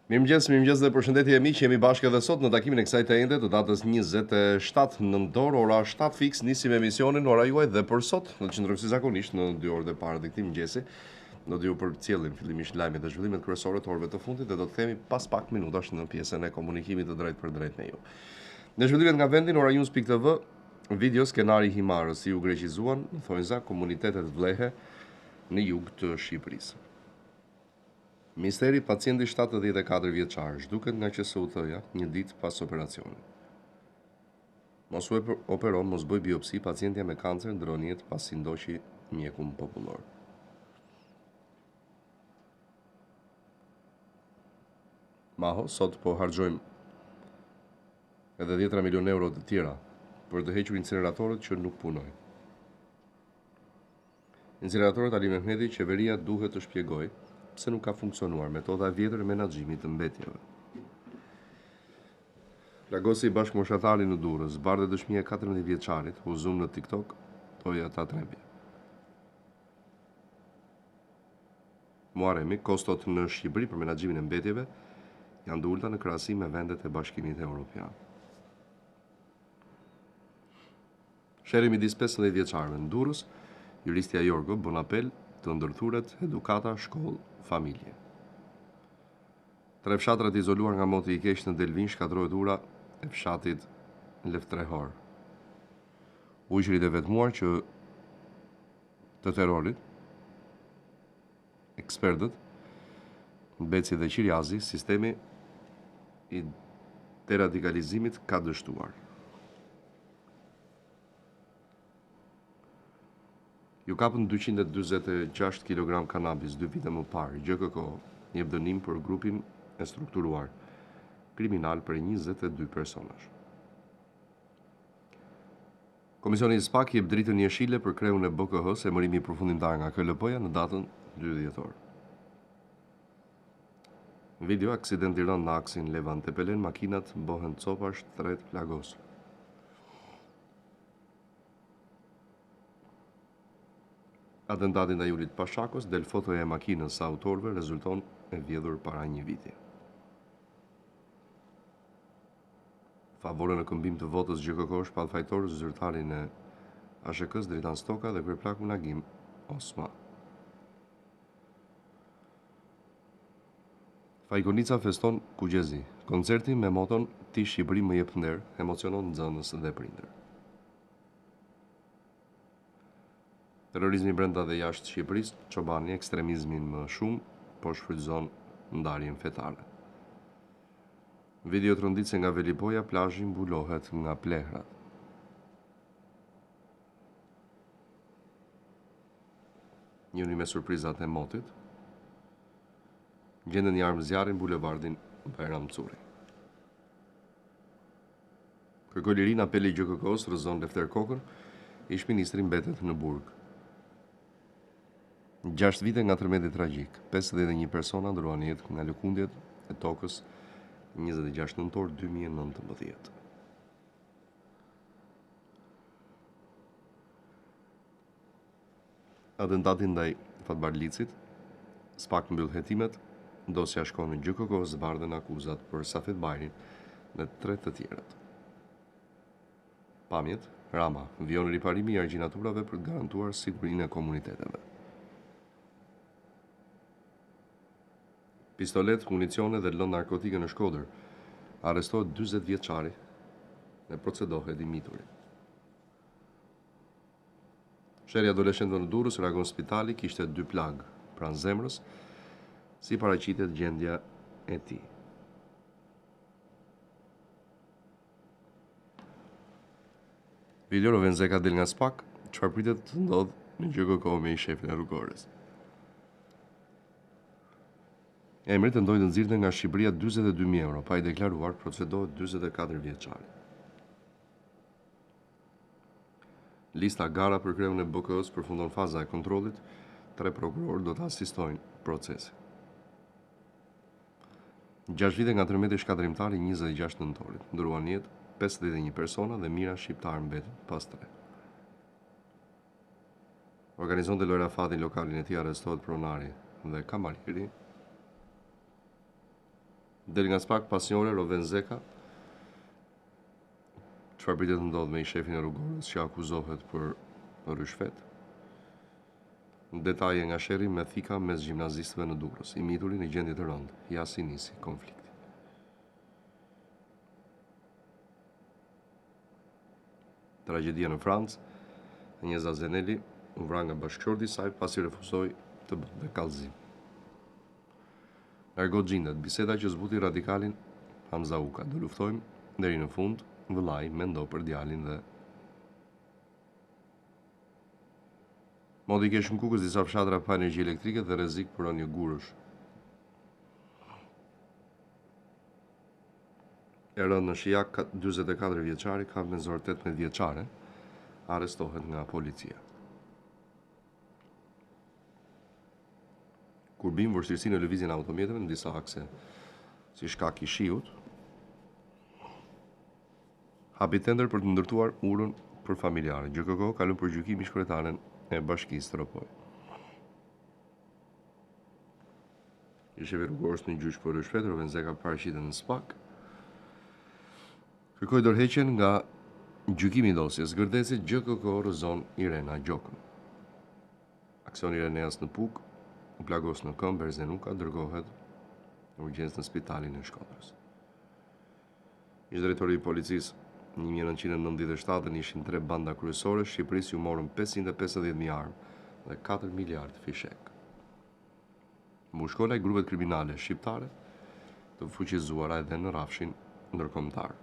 Mirëmëngjes dhe përshëndetje e miq, jemi bashkë edhe sot në takimin e kësaj të ende të datës 27 nëntor, ora 7 fiks, nisim emisionin ora juaj dhe për sot, do të qëndrojmë si zakonisht në 2 orët e para të këtij mëngjesi. Do t'ju përcjellim fillimisht lajmet dhe zhvillimet kryesore të orëve të fundit dhe do të themi pas pak minutash në pjesën e komunikimit të drejtë për drejtë me ju. Në zhvillimet nga vendi, ora news.tv, video skenari himarës si u greqizuan, thonjza komunitetet vlehe në jug të Shqipërisë. Misteri pacienti 74 vjeçar zhduket nga QSUT-ja një ditë pas operacionit. Mos u operon, mos bëj biopsi, pacientja me kancer ndron jetë pasi ndoqi mjekun popullor. Maho, sot po harxojmë edhe 10 milion euro të tjera për të hequr incineratorët që nuk punojnë. Incineratorët Ali Mehmeti, qeveria duhet të shpjegojë pse nuk ka funksionuar metoda vjetër e menaxhimit të mbetjeve. Lagosi bashkëmoshatari në Durrës, bardhe dëshmia e 14 vjeçarit, u zoom në TikTok, toja ta trebi. Muharremi, kostot në Shqipëri për menaxhimin e mbetjeve janë të ulta në krahasim me vendet e Bashkimit Evropian. Sherri midis 15 vjeçarëve në Durrës, juristja Jorgo bën apel të ndërthuret edukata, shkollë, familje. 3 fshatrat izoluar nga moti i keq në Delvin shkatërrohet ura e fshatit Leftrehor. Ujërit e vetmuar që të terrorit, ekspertët, Beci dhe Qiriazi, sistemi i deradikalizimit ka dështuar. Ju kapën 246 kg kanabis 2 vite më parë. GKK jep dënim për grupin e strukturuar kriminal për 22 personash. Komisioni i SPAK jep dritën jeshile për kreun e BKH-s, emërimi përfundimtar nga KLP-ja në datën 2 dhjetor. Video aksidenti rënd në aksin Levant Tepelen, makinat bohen copash tret plagos. Atentati ndaj Julit Pashakos, del fotoja e makinës së autorëve, rezulton e vjedhur para një viti. Favore në këmbim të votës GKK shpallfajtor zyrtarin e ASHK-s Dritan Stoka dhe kryeplaku Nagim Osma. Fajkonica feston Kugjezi. Koncerti me moton Ti Shqipëri më jep nder, emocionon nxënës dhe prindër. Terrorizmi brenda dhe jashtë Shqipërisë, Çobani ekstremizmin më shumë, po shfrytëzon ndarjen fetare. Video tronditse nga Velipoja, plazhi mbulohet nga plehrat. Njëri me surprizat e motit, gjenden një armë zjarri në bulevardin Bajram Curi. Kërkoi lirin apeli i GKK-s, rrëzon Lefter Kokër, ish ministri mbetet në burg. 6 vite nga tërmeti tragjik, 51 persona ndruan jetë nga lëkundjet e tokës 26 nëntor 2019. Atentati ndaj Fatbarlicit, SPAK mbyll hetimet, dosja shkon në GKK, zbardhen akuzat për Safet Bajrin dhe 3 të tjerët. Pamjet, Rama, vion riparimi i argjinaturave për të garantuar sigurinë e komuniteteve. Pistolet, municione dhe lëndë narkotike në Shkodër. Arrestohet 40 vjeçari dhe procedohet i mituri. Sherri adoleshentëve në Durrës, reagon spitali, kishte 2 plag pranë zemrës, si paraqitet gjendja e tij. Video Rovenzeka del nga SPAK, çfarë pritet të ndodhë në GKK me i shefin e rrugores. Emri tentoi të nxirrte nga Shqipëria 42.000 euro, pa i deklaruar, procedohet 44 vjeçari. Lista gara për kreun e BK-s përfundon faza e kontrollit, 3 prokurorë do të asistojnë procesin. 6 vite nga tërmeti shkatërimtar i 26 nëntorit, ndruan jetë 51 persona dhe mira shqiptar mbetën pas 3. Organizonte Lojra Fati lokalin e tij, arrestohet pronari dhe kamarieri. Del nga spak pas një ore Rovenzeka, çfarë pritet të ndodhë me i shefin e rrugorës që akuzohet për rishfet. Detaje nga sherri me thika mes gjimnazistëve në Durrës, i mituri në gjendje të rëndë, ja si nisi konflikti. Tragedia në Francë, Agnesa Zeneli u vra nga bashkëshorti i saj pasi refuzoi të bënte kallëzim. Largo Xhindet, biseda që zbuti radikalin Hamza Uka. Do luftojmë deri në fund, vëllai mendo për djalin dhe modi kesh në Kukës disa fshatra pa energji elektrike dhe rrezik për një gurësh. E rënë në Shijak, 44 vjeçari ka me zor 18 vjeçare, arrestohet nga policia. Kur bim vështirësi në lëvizjen e automjeteve në disa akse, si shkak i shiut, hapi tender për të ndërtuar urën për familjare. GKK ka lënë për gjykim ish-kryetaren e bashkisë të Ropoj. Shefi rrugorës në gjyq për rishfet, Rovenzeka paraqitet në SPAK. Kërkoi dorëheqjen nga gjykimi i dosjes. Gërdeci GKK rrëzon Irena Gjokën. Aksioni Ireneas në Puk, u plagos në këmbë, Erzenuka dërgohet në urgjencë në spitalin e Shkodrës. Ish drejtori i policisë në 1997 ishin 3 banda kryesore, Shqipërisë ju morën 550.000 armë dhe 4 miliard fishek. Mbushkolla i grupet kriminale shqiptare të fuqizuara edhe në rrafshin ndërkombëtar.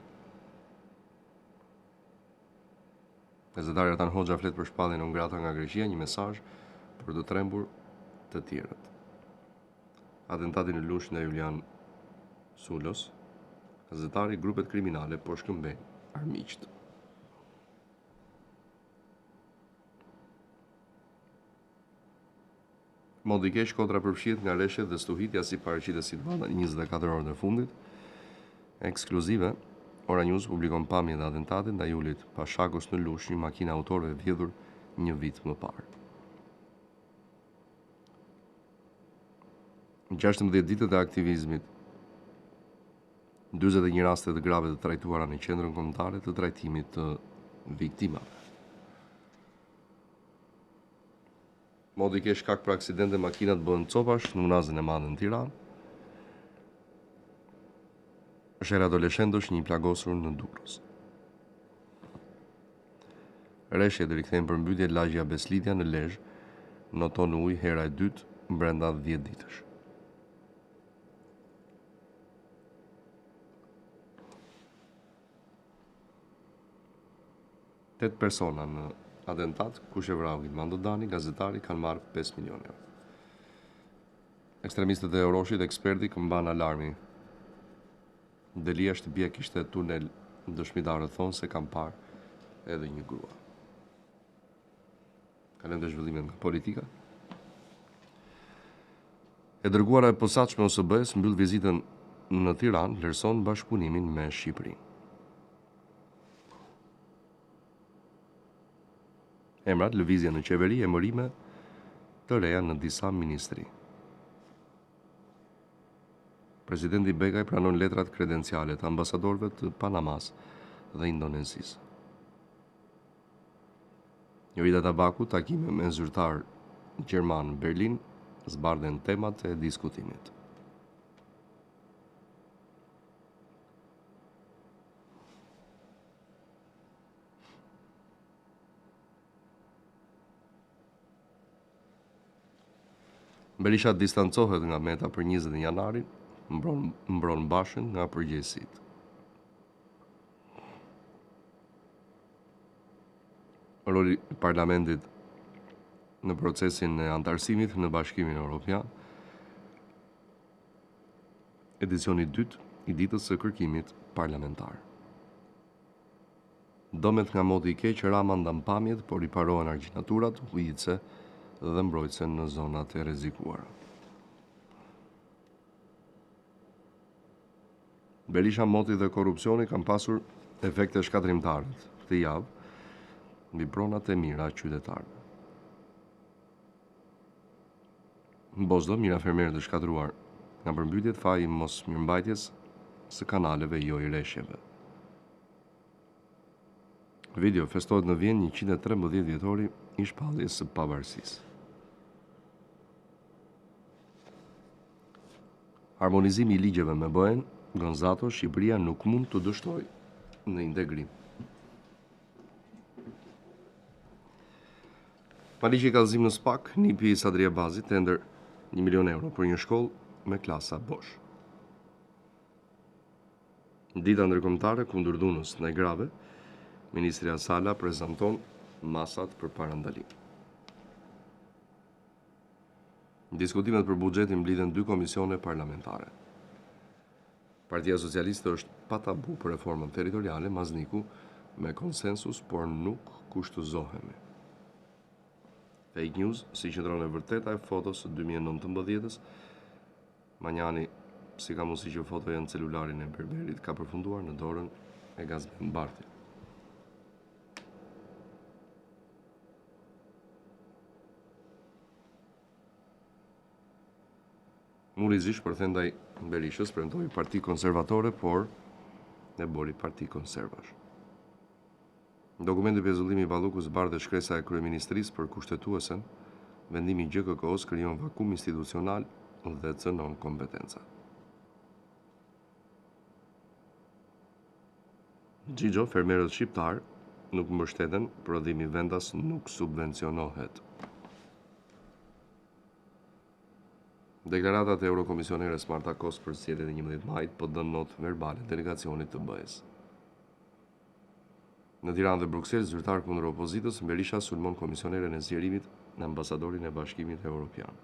Gazetari Ertan Hoxha flet për shpalljen e Ungrata nga Greqia, një mesazh për të trembur të tjerët. Atentati në Lush nga Julian Sulos, gazetari grupet kriminale po shkëmbejnë armiqt. Modi keq Shkodra përfshihet nga rreshtet dhe stuhitja si paraqitesit banda 24 orë në fundit. Ekskluzive, Ora News publikon pamje dhe atentatit ndaj Julit Pashakos në Lush, një makinë autorëve vjedhur një vit më parë. 16 ditët e aktivizmit, 41 raste të grave të trajtuara në qendrën kombëtare të trajtimit të viktimave. Modi ke shkak për aksidente, makinat bëhen copash në Unazën e Madhe në Tiranë. Shera adoleshentësh një plagosur në Durrës. Rreshje dhe rikthejmë përmbytje lagja Beslidja në Lezhë, noton ujë hera e dytë brenda 10 ditësh. Tet persona në atentat, kush e vrau Mando Dani, gazetari, kanë marrë 5 milionë euro. Ekstremistët e Euroshit, eksperti këmban alarmi. Delia shtëpia kishte tunel, dëshmitarët thonë se kanë parë edhe një grua. Kalojmë te zhvillimet nga politika. E dërguara e posaçme OSB-s mbyll vizitën në Tiranë, vlerëson bashkëpunimin me Shqipërinë. Emrat, lëvizja në qeveri, emërime të reja në disa ministri. Presidenti Begaj pranon letrat kredenciale të ambasadorëve të Panamas dhe Indonezisë. Jorida Tabaku, takime me zyrtar gjerman në Berlin, zbardhen temat e diskutimit. Berisha distancohet nga Meta për 20 janarin, mbron Bashën nga përgjegjësitë. Roli i Parlamentit në procesin e antarësimit në Bashkimin Evropian. Edicioni 2 i ditës së kërkimit parlamentar. Domet nga moti i keq, Rama ndan pamjet, por riparohen argjinaturat, ujitse dhe mbrojtësen në zonat e rrezikuara. Berisha, moti dhe korrupsioni kanë pasur efekte shkatrimtare këtë javë mbi pronat e mira qytetarëve. Në Bosdo, mira fermerë të shkatruar nga përmbytjet faji mos mirëmbajtjes së kanaleve jo i reshjeve. Video festohet në Vjenë 113 vjetori i shpalljes së pavarësisë. Harmonizimi i ligjeve me BE-n, Gonzato, Shqipëria nuk mund të dështojë në integrim. Paliqi i kallëzim në SPAK, NIP-i i Sadria Bazit tender 1 milion euro për një shkollë me klasa bosh. Dita ndërkombëtare kundër dhunës ndaj grave, Ministria Sala prezanton masat për parandalim. Në diskutimet për buxhetin mblidhen 2 komisione parlamentare. Partia Socialiste është pa tabu për reformën territoriale, Mazniku me konsensus, por nuk kushtëzohemi. Fake news, si qëndron e vërteta e fotos së 2019-s, Manjani, si ka mundësi që fotoja në celularin e Berberit, ka përfunduar në dorën e Gazmend Barti. Murizish përthendaj Berishës premtoi parti konservatore, por e bori parti konservash. Në dokumenti pezullimi i Ballukut zbardhet shkresa e kryeministrisë për kushtetuesen, vendimi i GKK-s krijon vakum institucional dhe cënon kompetenca. Xhixho, fermerët shqiptar nuk mbështeten, prodhimi vendas nuk subvencionohet. Deklaratat e Eurokomisioneres Marta Kos për zgjedhjet e 11 majit po dën notë verbale delegacionit të BE-s. Në Tiranë dhe Bruksel, zyrtar kundër opozitës, Berisha sulmon komisioneren e zgjerimit në ambasadorin e Bashkimit Evropian.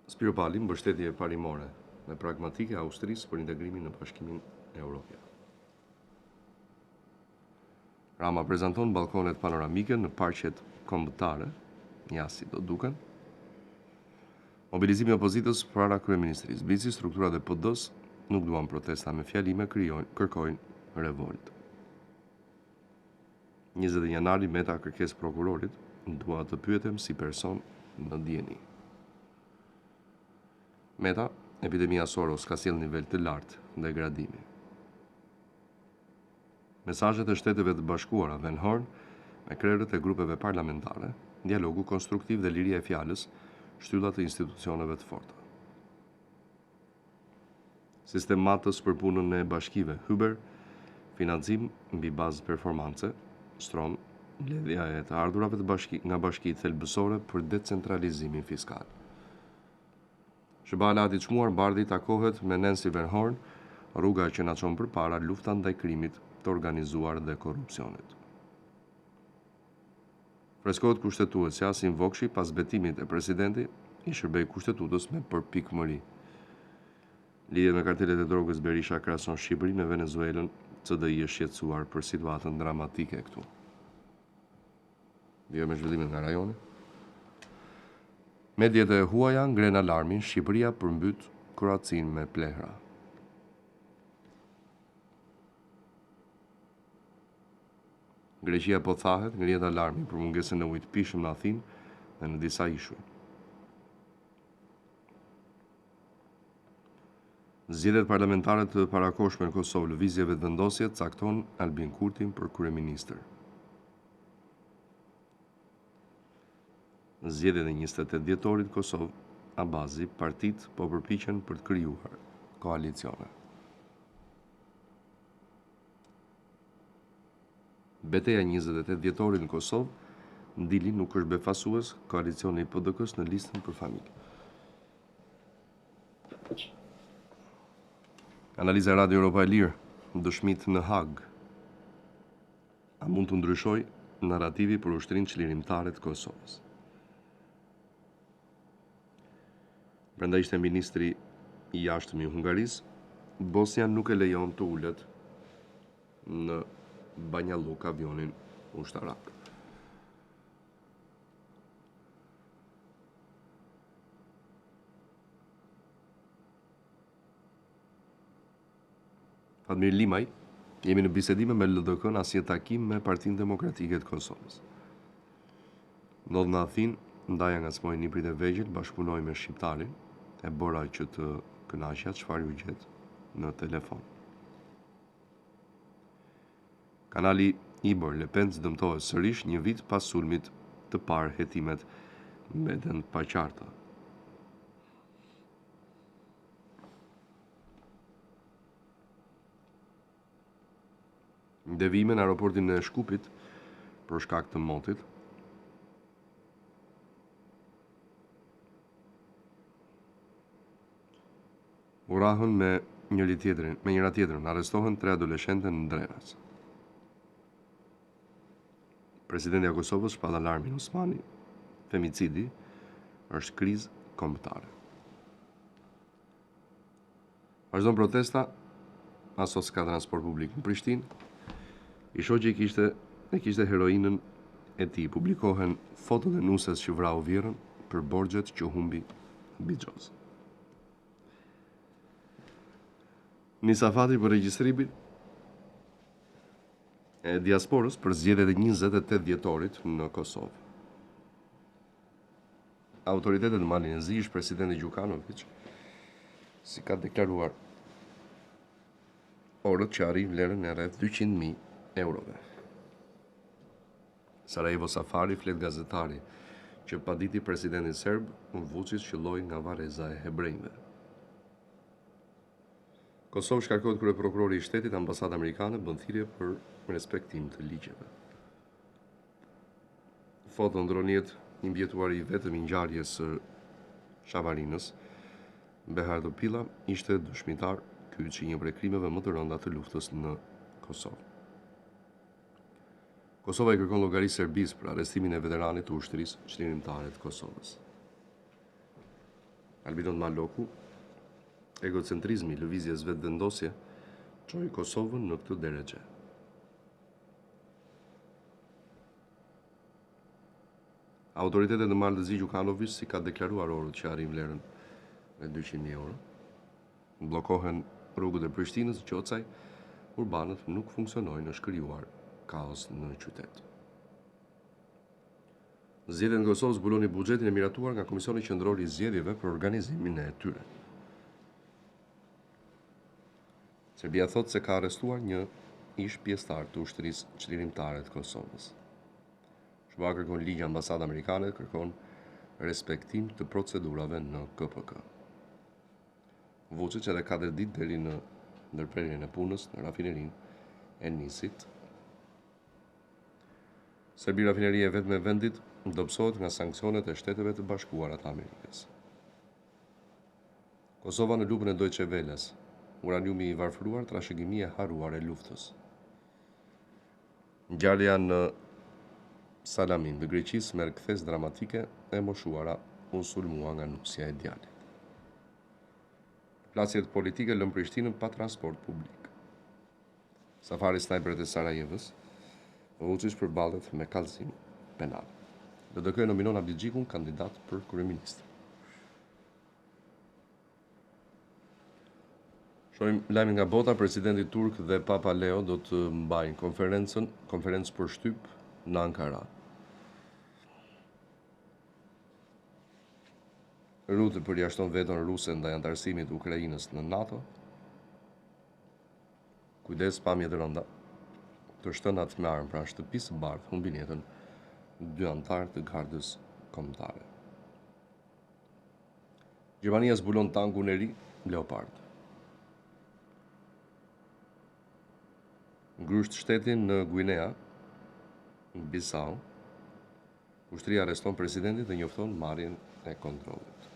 Spiro Pali, mbështetje parimore dhe pragmatike Austrisë për integrimin në Bashkimin Evropian. Rama prezanton balkonet panoramike në parqet kombëtare, ja si do duken. Mobilizimi i opozitës para kryeministrisë. Bici, strukturat e PD-s nuk duan protesta me fjalime, kërkojnë revolt. 20 janari, Meta kërkesë prokurorit, dua të pyetem si person në dieni. Meta, epidemia Soros ka sjellë nivel të lartë degradimi. Mesazhet e Shteteve të Bashkuara Van Horn me krerët e grupeve parlamentare, dialogu konstruktiv dhe liria e fjalës, shtyllat e institucioneve të forta. Sistem matës për punën e bashkive, Huber, financim mbi bazë performance, Strom, mbledhja e të ardhurave nga bashkitë thelbësore për decentralizimin fiskal. Shëbala ati çmuar Bardhi takohet me Nancy Van Horn, rruga që na çon përpara lufta ndaj krimit të organizuar dhe korrupsionit. Freskohet kushtetuesja Asim Vokshi pas betimit e presidenti i shërbej kushtetutës me përpikmëri. Lidhje me kartelet e drogës, Berisha krahason Shqipërinë me Venezuelën, CDI është shqetësuar për situatën dramatike këtu. Vjen me zhvillimet nga rajoni. Mediat e huaja ngren alarmin, Shqipëria përmbyt Kroacinë me plehra. Greqia po thahet, ngrihet alarmi për mungesën e ujit pishëm në Athinë dhe në disa ishuj. Zgjedhjet parlamentare të parakohshme në Kosovë, lëvizjeve të vendosje cakton Albin Kurtin për kryeministër. Zgjedhjet e 28 dhjetorit Kosovë, Abazi, partitë po përpiqen për të krijuar koalicione. Betejë 28 dhjetorit në Kosovë, Ndili nuk është befasues, koalicioni i PDK-s në listën për familje. Analiza e Radio Europa e Lirë, dëshmit në Hag. A mund të ndryshoj narrativi për ushtrinë çlirimtare të Kosovës? Brenda ishte ministri i jashtëm i Hungarisë, Bosnia nuk e lejon të ulet në Banja Luka avionin ushtarak. Fatmir Limaj, jemi në bisedime me LDK-n asnjë takim me Partinë Demokratike të Kosovës. Ndodh në Athinë ndaja nga smoj një prit e vegjël, bashkëpunoj me shqiptarin, e bëra që të kënaqja çfarë u gjet në telefon. Kanali Ibor Lepenc dëmtohet sërish një vit pas sulmit të parë hetimet mbeten pa qarta. Devime në aeroportin e Shkupit për shkak të motit. Urahën me njëra tjetrin, arrestohen 3 adoleshente në Drenas. Presidenti i Kosovës shpall alarmin Osmani, femicidi është krizë kombëtare. Vazhdon protesta, aso s'ka transport publik në Prishtinë. I shoqi e kishte heroinën e tij. Publikohen fotot e nusës që vrau Virën për borxhet që humbi Bixhoz. Nisa Fati për regjistrimin e diasporës për zgjedhjet e 28 dhjetorit në Kosovë. Autoritetet në Malin e Zi, presidenti Gjukanović, si ka deklaruar orët që arrin vlerën e rreth 200.000 eurove. Sarajevo Safari flet gazetari që paditi presidentin serb Vučić qelloi nga varreza e hebrejve. Kosovë shkarkohet kryeprokurori i shtetit, ambasada amerikane bën thirrje për respektim të ligjeve. Foto ndronjet një mbjetuar i vetëm i ngjarjes së Shavarinës, Behardo Pilla, ishte dëshmitar kyç i një prej krimeve më të rënda të luftës në Kosovë. Kosova i kërkon llogari Serbisë për arrestimin e veteranit të ushtrisë çlirimtare të Kosovës. Albino Maloku, egocentrizmi, lëvizjes vetëvendosje, çoi Kosovën në këtë drejtë. Autoritetet në Malin e Zi Gjukanović, si ka deklaruar orët që arrin vlerën e 200.000 euro, bllokohen rrugët e Prishtinës, Gjocaj, urbanët nuk funksionojnë, është krijuar kaos në qytet. Zgjedhjet në Kosovë zbuloni buxhetin e miratuar nga Komisioni Qendror i Zgjedhjeve për organizimin e tyre. Serbia thot se ka arrestuar një ish pjesëtar të ushtrisë çlirimtare të Kosovës. Shqipëria kërkon ligj ambasadë amerikane, kërkon respektim të procedurave në KPK. Vučić edhe 4 ditë deri në ndërprerjen e punës në rafinerinë e Nisit. Serbi rafineria e vetme e vendit dobësohet nga sanksionet e Shteteve të Bashkuara të Amerikës. Kosova në lupën e Deutsche Welles, uraniumi i varfëruar, trashëgimi e harruar e luftës. Ngjarja në Salamin të Greqisë merr kthes dramatike, e moshuara u sulmua nga nusja e djalit. Plasjet politike lën Prishtinën pa transport publik. Safari snajperët e Sarajevës, Vučić përballet me kallëzim penal. DDK nominon Abdi Xhikun kandidat për kryeminist. Shohim lajmin nga bota, presidenti turk dhe Papa Leo do të mbajnë konferencë për shtyp në Ankara. Rutte përjashton veton ruse ndaj antarësimit të Ukrainës në NATO. Kujdes, pamje të rënda. Të shtënat me armë pranë shtëpisë së bardhë humbin jetën 2 antarë të gardës kombëtare. Gjermania zbulon tankun e ri Leopard. Ngrysht shtetin në Guinea, në Bissau, ushtria arreston presidentin dhe njofton marrjen e kontrollit.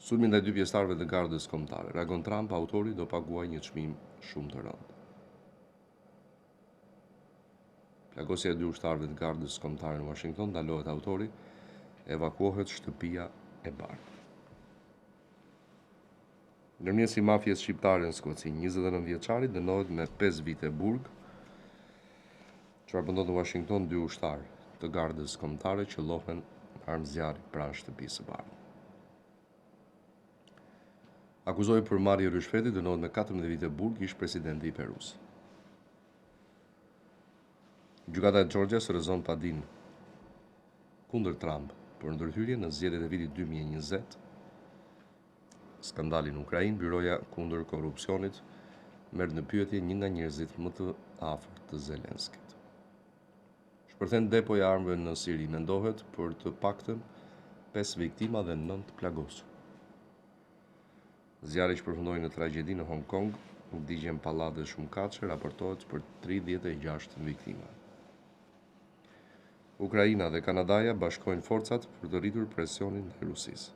Sulmi ndaj 2 pjesëtarëve të gardës kombëtare. Reagon Trump, autori do paguaj një çmim shumë të rëndë. Plagosja e 2 ushtarëve të gardës kombëtare në Washington, ndalohet autori, evakuohet shtëpia e bardhë. Ndërmjetësi mafjes shqiptare në Skoci, 29 vjeçari dënohet me 5 vite burg. Çfarë po ndodh në Washington, 2 ushtarë të gardës kombëtare që llohen armë zjarri pranë shtëpisë së bardhë. Akuzohet për marrje rishfeti, dënohet me 14 vite burg, ish presidenti i Perus. Gjykata e Georgias rrezon Padin kundër Trump për ndërhyrje në zgjedhjet e vitit 2020, skandalin në Ukrainë, Byroja kundër korrupsionit merr në pyetje një nga njerëzit më të afërt të Zelenskit. Shpërthen depoja e armëve në Siri mendohet për të paktën 5 viktima dhe 9 plagosur. Zjarri që përfundoi në tragjedi në Hong Kong, digjen pallat dhe shumëkatëshe, raportohet për 36 viktima. Ukraina dhe Kanadaja bashkojnë forcat për të rritur presionin ndaj Rusisë.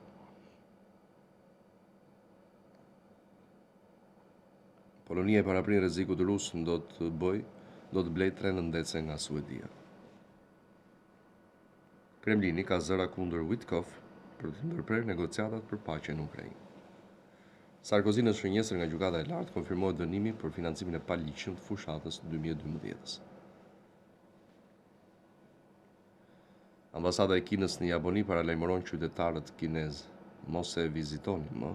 Polonia e paraprin rrezikut rus do të blejë tren ndece nga Suedia. Kremlini ka zëra kundër Witkoff për të ndërprerë negociatat për paqen në Ukrainë. Sarkozy në shënjesër nga gjykata e lartë konfirmohet dënimi për financimin e paligjshëm të fushatës 2012-s. Ambasada e Kinës në Japoni paralajmëron qytetarët kinezë mos e vizitonin më.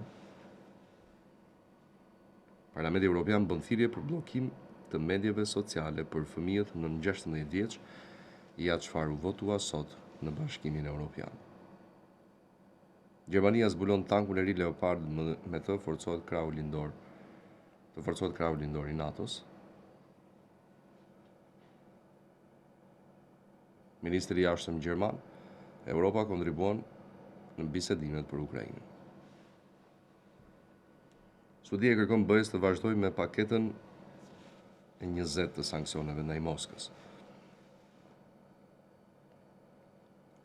Parlamenti Evropian bën thirrje për bllokim të medjeve sociale për fëmijët nën 16 vjeç, ja çfarë u votua sot në Bashkimin Evropian. Gjermania zbulon tankun e ri Leopard me të forcohet krahu lindor i NATO-s. Ministri i jashtëm gjerman, Europa kontribuon në bisedimet për Ukrainën. Suedia kërkon BE-s të vazhdojë me paketën e 20 të sanksioneve ndaj Moskës.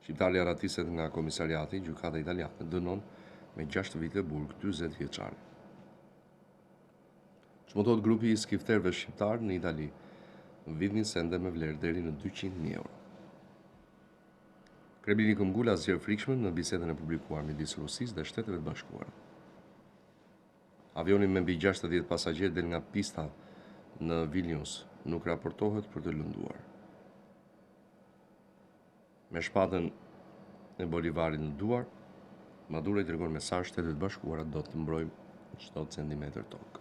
Shqiptarja ratiset nga komisariati, gjykata italiane dënon me 6 vite burg 40 vjeçari. Çmentohet grupi i skifterëve shqiptar në Itali, vidhin sende me vlerë deri në 200.000 euro. Kremlini këmbgul asgjë frikshme në bisedën e publikuar midis Rusisë dhe Shteteve të Bashkuara. Avioni me mbi 60 pasagjerë del nga pista në Vilnius nuk raportohet për të lënduar. Me shpatën e Bolivarit në duar, Maduro i dërgon mesazh Shtetet Bashkuara do të mbrojmë çdo centimetër tokë.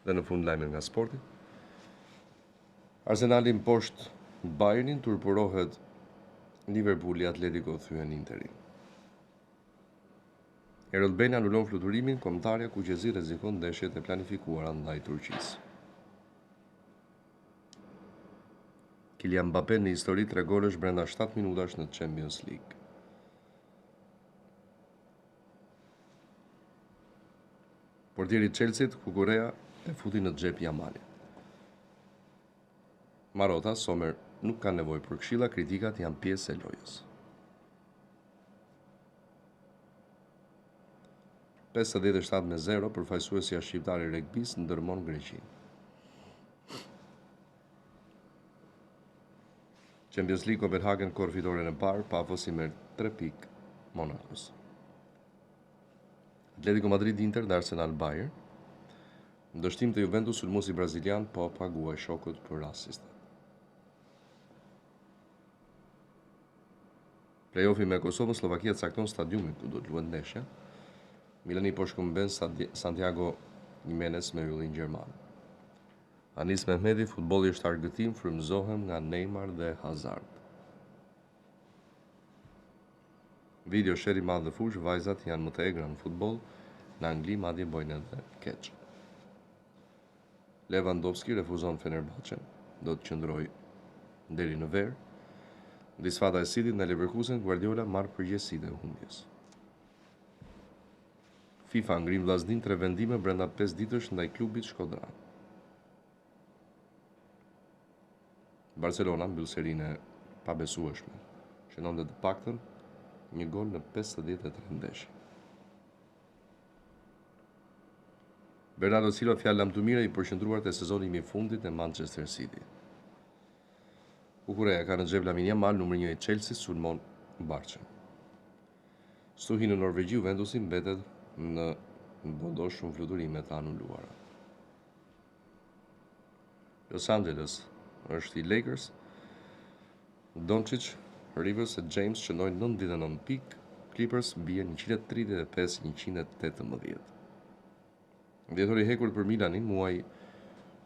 Dhe në fund lajmet nga sporti. Arsenali poshtë Bayernin, turpurohet Liverpooli, Atletico thyen Interin. Erol Beni anulon fluturimin, kombëtarja Kuqezi rrezikon ndeshjet e planifikuara ndaj Turqisë. Kylian Mbappé në histori 3 golësh brenda 7 minutash në Champions League. Portieri i Chelsea-t, Kukurea, e futi në xhep Yamalin. Marota, Sommer nuk ka nevojë për këshilla, kritikat janë pjesë e lojës. 57-0 përfaqësuesja shqiptare i regbis ndërmon Greqinë. Champions League Copenhagen kor fitoren e parë, Pafos i merr 3 pikë Monakos. Atletico Madrid Inter dhe Arsenal Bayern. Ndështim të Juventus sulmuesi brazilian po paguaj shokut për asistë. Play-offi me Kosovën, Slovakia cakton stadiumin ku do të luhet ndeshja. Milani po shkëmben Santiago Jimenez me yllin gjerman. Anis Mehmeti, futbolli është argëtim, frymëzohem nga Neymar dhe Hazard. Video sheri madh dhe fush, vajzat janë më të egra në futboll, në Angli madje bojnë edhe keq. Lewandowski refuzon Fenerbahçe, do të qëndrojë deri në verë. Disfata e City në Leverkusen, Guardiola marr përgjegjësitë e humbjes. FIFA ngrim vllaznin 3 vendime brenda 5 ditësh ndaj klubit shkodran. Barcelona mbyll serinë e pabesueshme, shënonte të paktën një gol në 53 ndeshje. Bernardo Silva fjalë lam të mira i përqendruar te sezoni i fundit në Manchester City. Kukurea ka në xhep Lamine Yamal, numër 1 i Chelsea, sulmon Barçën. Stuhi në Norvegji, Juventusi mbetet në bodo shumë fluturime të anuluara. Los Angeles është i Lakers, Doncic, Rivers e James qëndrojnë 99 pikë, Clippers bie 135-118. Dhjetori hekur për Milanin, muaj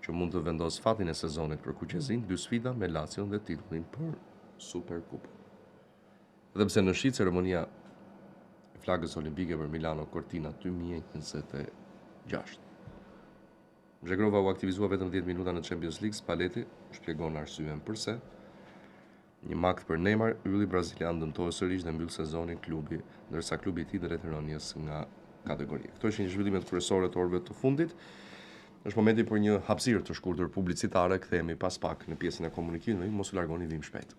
që mund të vendos fatin e sezonit për Kuqezin, 2 sfida me Lazio dhe titullin për Superkupën. Dhe pse në shi ceremonia e flagës olimpike për Milano Cortina 2026. Zhegrova u aktivizua vetëm 10 minuta në Champions League, Spalletti shpjegon arsyen përse. Një makt për Neymar, ylli brazilian dëmtohet sërish dhe mbyll sezonin klubi, ndërsa klubi i tij do rretëronjes nga kategoria. Këto ishin zhvillimet kryesore të orëve të fundit. Është momenti për një hapësirë të shkurtër publicitare, kthehemi pas pak në pjesën e komunikimit, mos u largoni, vim shpejt.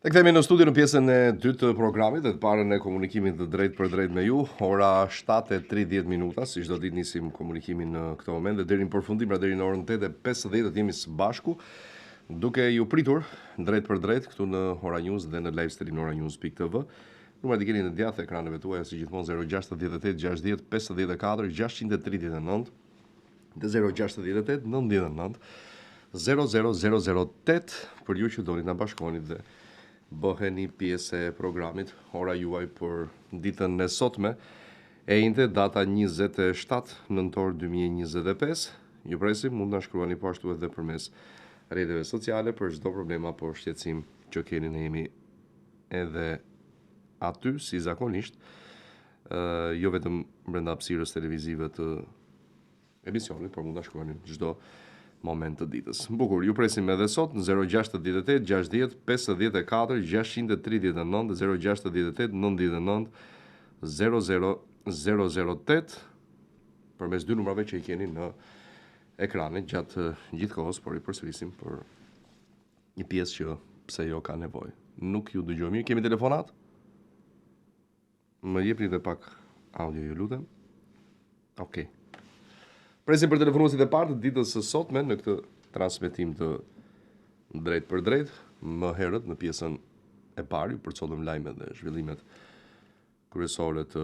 Ne kthehemi në studio në pjesën e dytë të programit, dhe të parën e komunikimit të drejt për drejt me ju, ora 7:30 minuta, si çdo ditë nisim komunikimin në këtë moment dhe deri në përfundim, pra deri në orën 8:50 jemi së bashku, duke ju pritur drejt për drejt këtu në Ora News dhe në live stream në oranews.tv. Numrat i keni në djathtë ekraneve tuaja si gjithmonë 068 60 54 639 dhe 068 99 00008 për ju që doni të na bashkoni dhe bëheni pjesë e programit. Ora juaj për ditën e sotme e njëjtë, data 27 nëntor 2025. Ju presim, mund të na shkruani po ashtu edhe përmes rrjeteve sociale për çdo problem apo shqetësim që keni. Ne jemi edhe aty si zakonisht, jo vetëm brenda hapësirës televizive të emisionit, por mund ta shkruani çdo moment të ditës. Bukur, ju presim edhe sot në 068 60 54 639 dhe 068 99 00008 përmes dy numrave që i keni në ekranin gjatë gjithë kohës, por i përsërisim për një pjesë që pse jo ka nevojë. Nuk ju dëgjoj mirë. Kemi telefonat? Më jepni dhe pak audio, ju lutem. Okej. Presim për telefonuesit e parë të ditës së sotme në këtë transmetim të drejt për drejt. Më herët në pjesën e parë ju përcollëm lajmet dhe zhvillimet kryesore të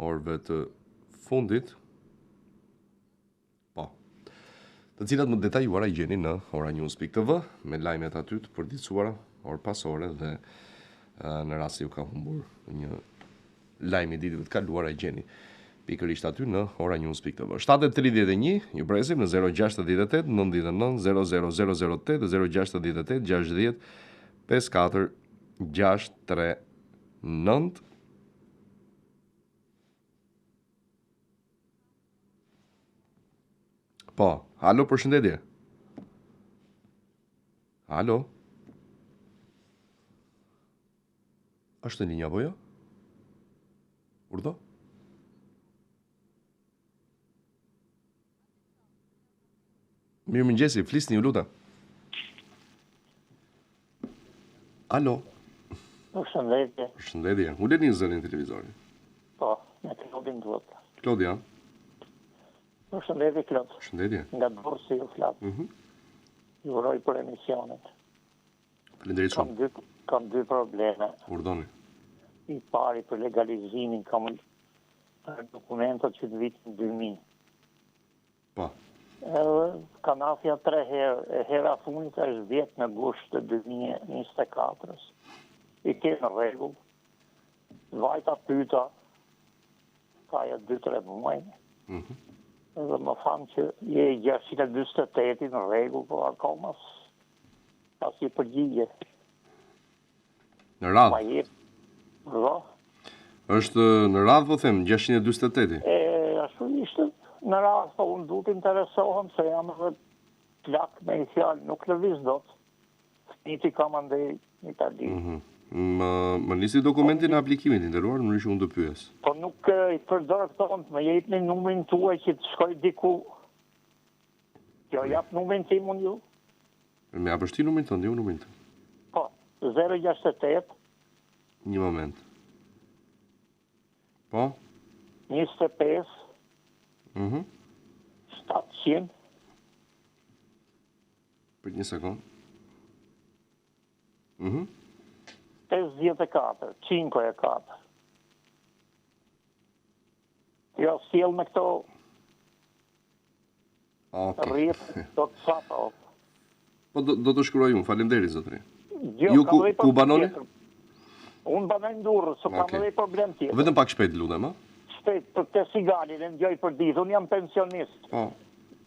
orëve të fundit. Po. Të cilat më detajuara i gjeni në oranews.tv me lajmet aty të përditësuara orë pas ore dhe në rast se ju ka humbur një lajm i ditëve të kaluara i gjeni pikërisht aty në oranews.tv. 7:31 ju presim në 068 99 00008 dhe 068 60 54 639. Po, alo, përshëndetje. Alo. Është në linja apo jo? Urdhë? Mirëmëngjesi, flisni, ju lutem. Alo. Përshëndetje. Përshëndetje. Uleni zërin televizorin. Po, me Klodin duhet. Klodia. Përshëndetje, Klod. Përshëndetje. Nga Durrësi ju flas. Ju uroj për emisionet. Faleminderit shumë. Kam dy probleme. Urdhoni. I pari për legalizimin kam për dokumentat që të vitin 2000. Po. Kanafja 3 herë, e hera funit është 10 në gusht të 2024. I ke në rregull. Vajta pyta, ka ja 2-3 muaj. Dhe më thanë që je 628 në rregull, po akoma pas i përgjigje. Në radhë. Ma jep. Do? Është në radhë, po them, 628. Ashtu ishte në radhë, po unë du të interesohem se jam edhe plak me i fjalë, nuk lëviz do të. Niti kam andej një të di. Më nisi dokumentin e aplikimit nderuar, më që unë të pyes. Po nuk i përdor këto, më jepni numrin tuaj që të shkoj diku. Jo, jap numrin tim unë ju. Me japësh ti numrin tënd, jo numrin tënd. Po, 068 Një moment. Po? 25 700 Për një sekund. 54 54. Jo, sjell me këto rrjet do të çapa. Po do të shkruaj unë, faleminderit zotëri. Jo, ju ku banoni? Unë banoj në Durrës, so kam edhe problem tjetër. Vetëm pak shpejt lutem, a? Shpejt, për të sigalin e ndjoj për ditë, unë jam pensionist. Po.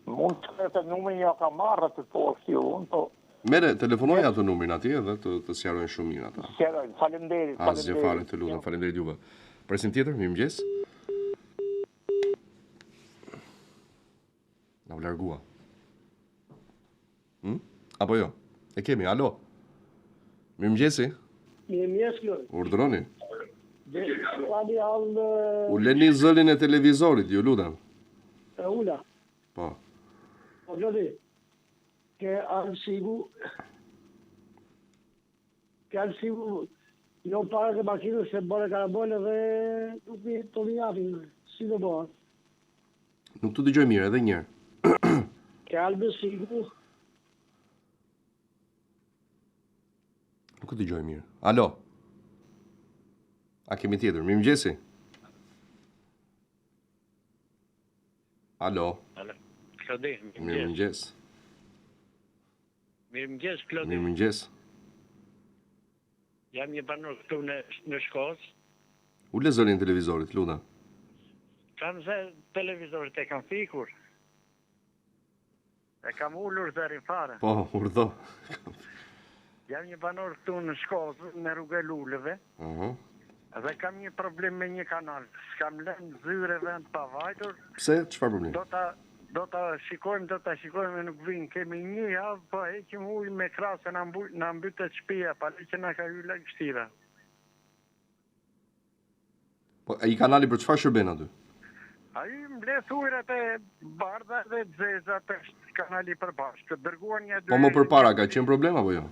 Mund të të numrin ja ka marrë të poshtë ju unë, po... Mere, telefonoj atë numrin atje dhe të sjarojnë shumë mirë ata. Sjarojnë, faleminderit, Asgjë fare, të lutem, faleminderit juve. Presim tjetër, mirëmëngjes. Na u largua. Apo jo? E kemi, alo? Mirëmëngjesi? Mirëmëngjes, Klod. Urdhroni. Hall U leni zërin e televizorit, ju lutem. e ula. Po. Po Klodi, ke arsigu jo pare të makinës se bërë karabole dhe nuk mi të mi japin. Si do bërë? Nuk të dëgjoj mirë, edhe njërë. Ke albesigu. Nuk të dëgjoj mirë. Alo? A kemi tjetër? Mirëmëngjesi? Alo? Klodi, Mirëmëngjes. mirëmëngjes, Klodi. Mirëmëngjes. Jam një banor këtu në Shkodër. Ule zërin e televizorit, lutem. Kam se televizorit e kam fikur. E kam ullur zërin fare. Po, urdhë. Jam një banor këtu në Shkodër, në rrugë Luleve. Dhe kam një problem me një kanal. S'kam lënë zyreve në pavajtur. Pse? Çfarë problemi? Do ta shikojmë, nuk vinë. Kemi një javë, po heqim ujë me krasë, na mbytet shtëpia, pali që na ka hyrë lagështira. Po, ai kanali për çfarë shërben aty? Ai mbledh ujërat e bardha dhe zeza të kanali përbashkë. Dërguan një dy. Po më përpara ka qenë problem apo jo?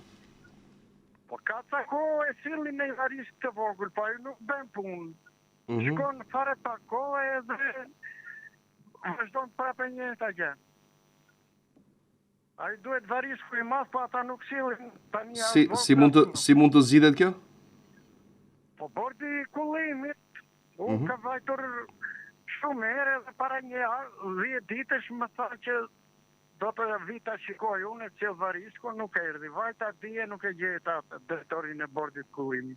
Po ka ca kohë e sillin në varisht të vogël, po ai nuk bën punë. Shkon fare pa kohë edhe vazhdon prapë një ta gjë. Ai duhet varisht ku i mas, po ata nuk sillin tani. Si mund të zgjidhet kjo? Po bordi i kullimit. Unë ka vajtur shumë herë dhe para 10 ditësh më tha që do të vita shikoj unë që varisko nuk e erdhi. Vajta dje nuk e gjeta drejtorin e bordit kullimit.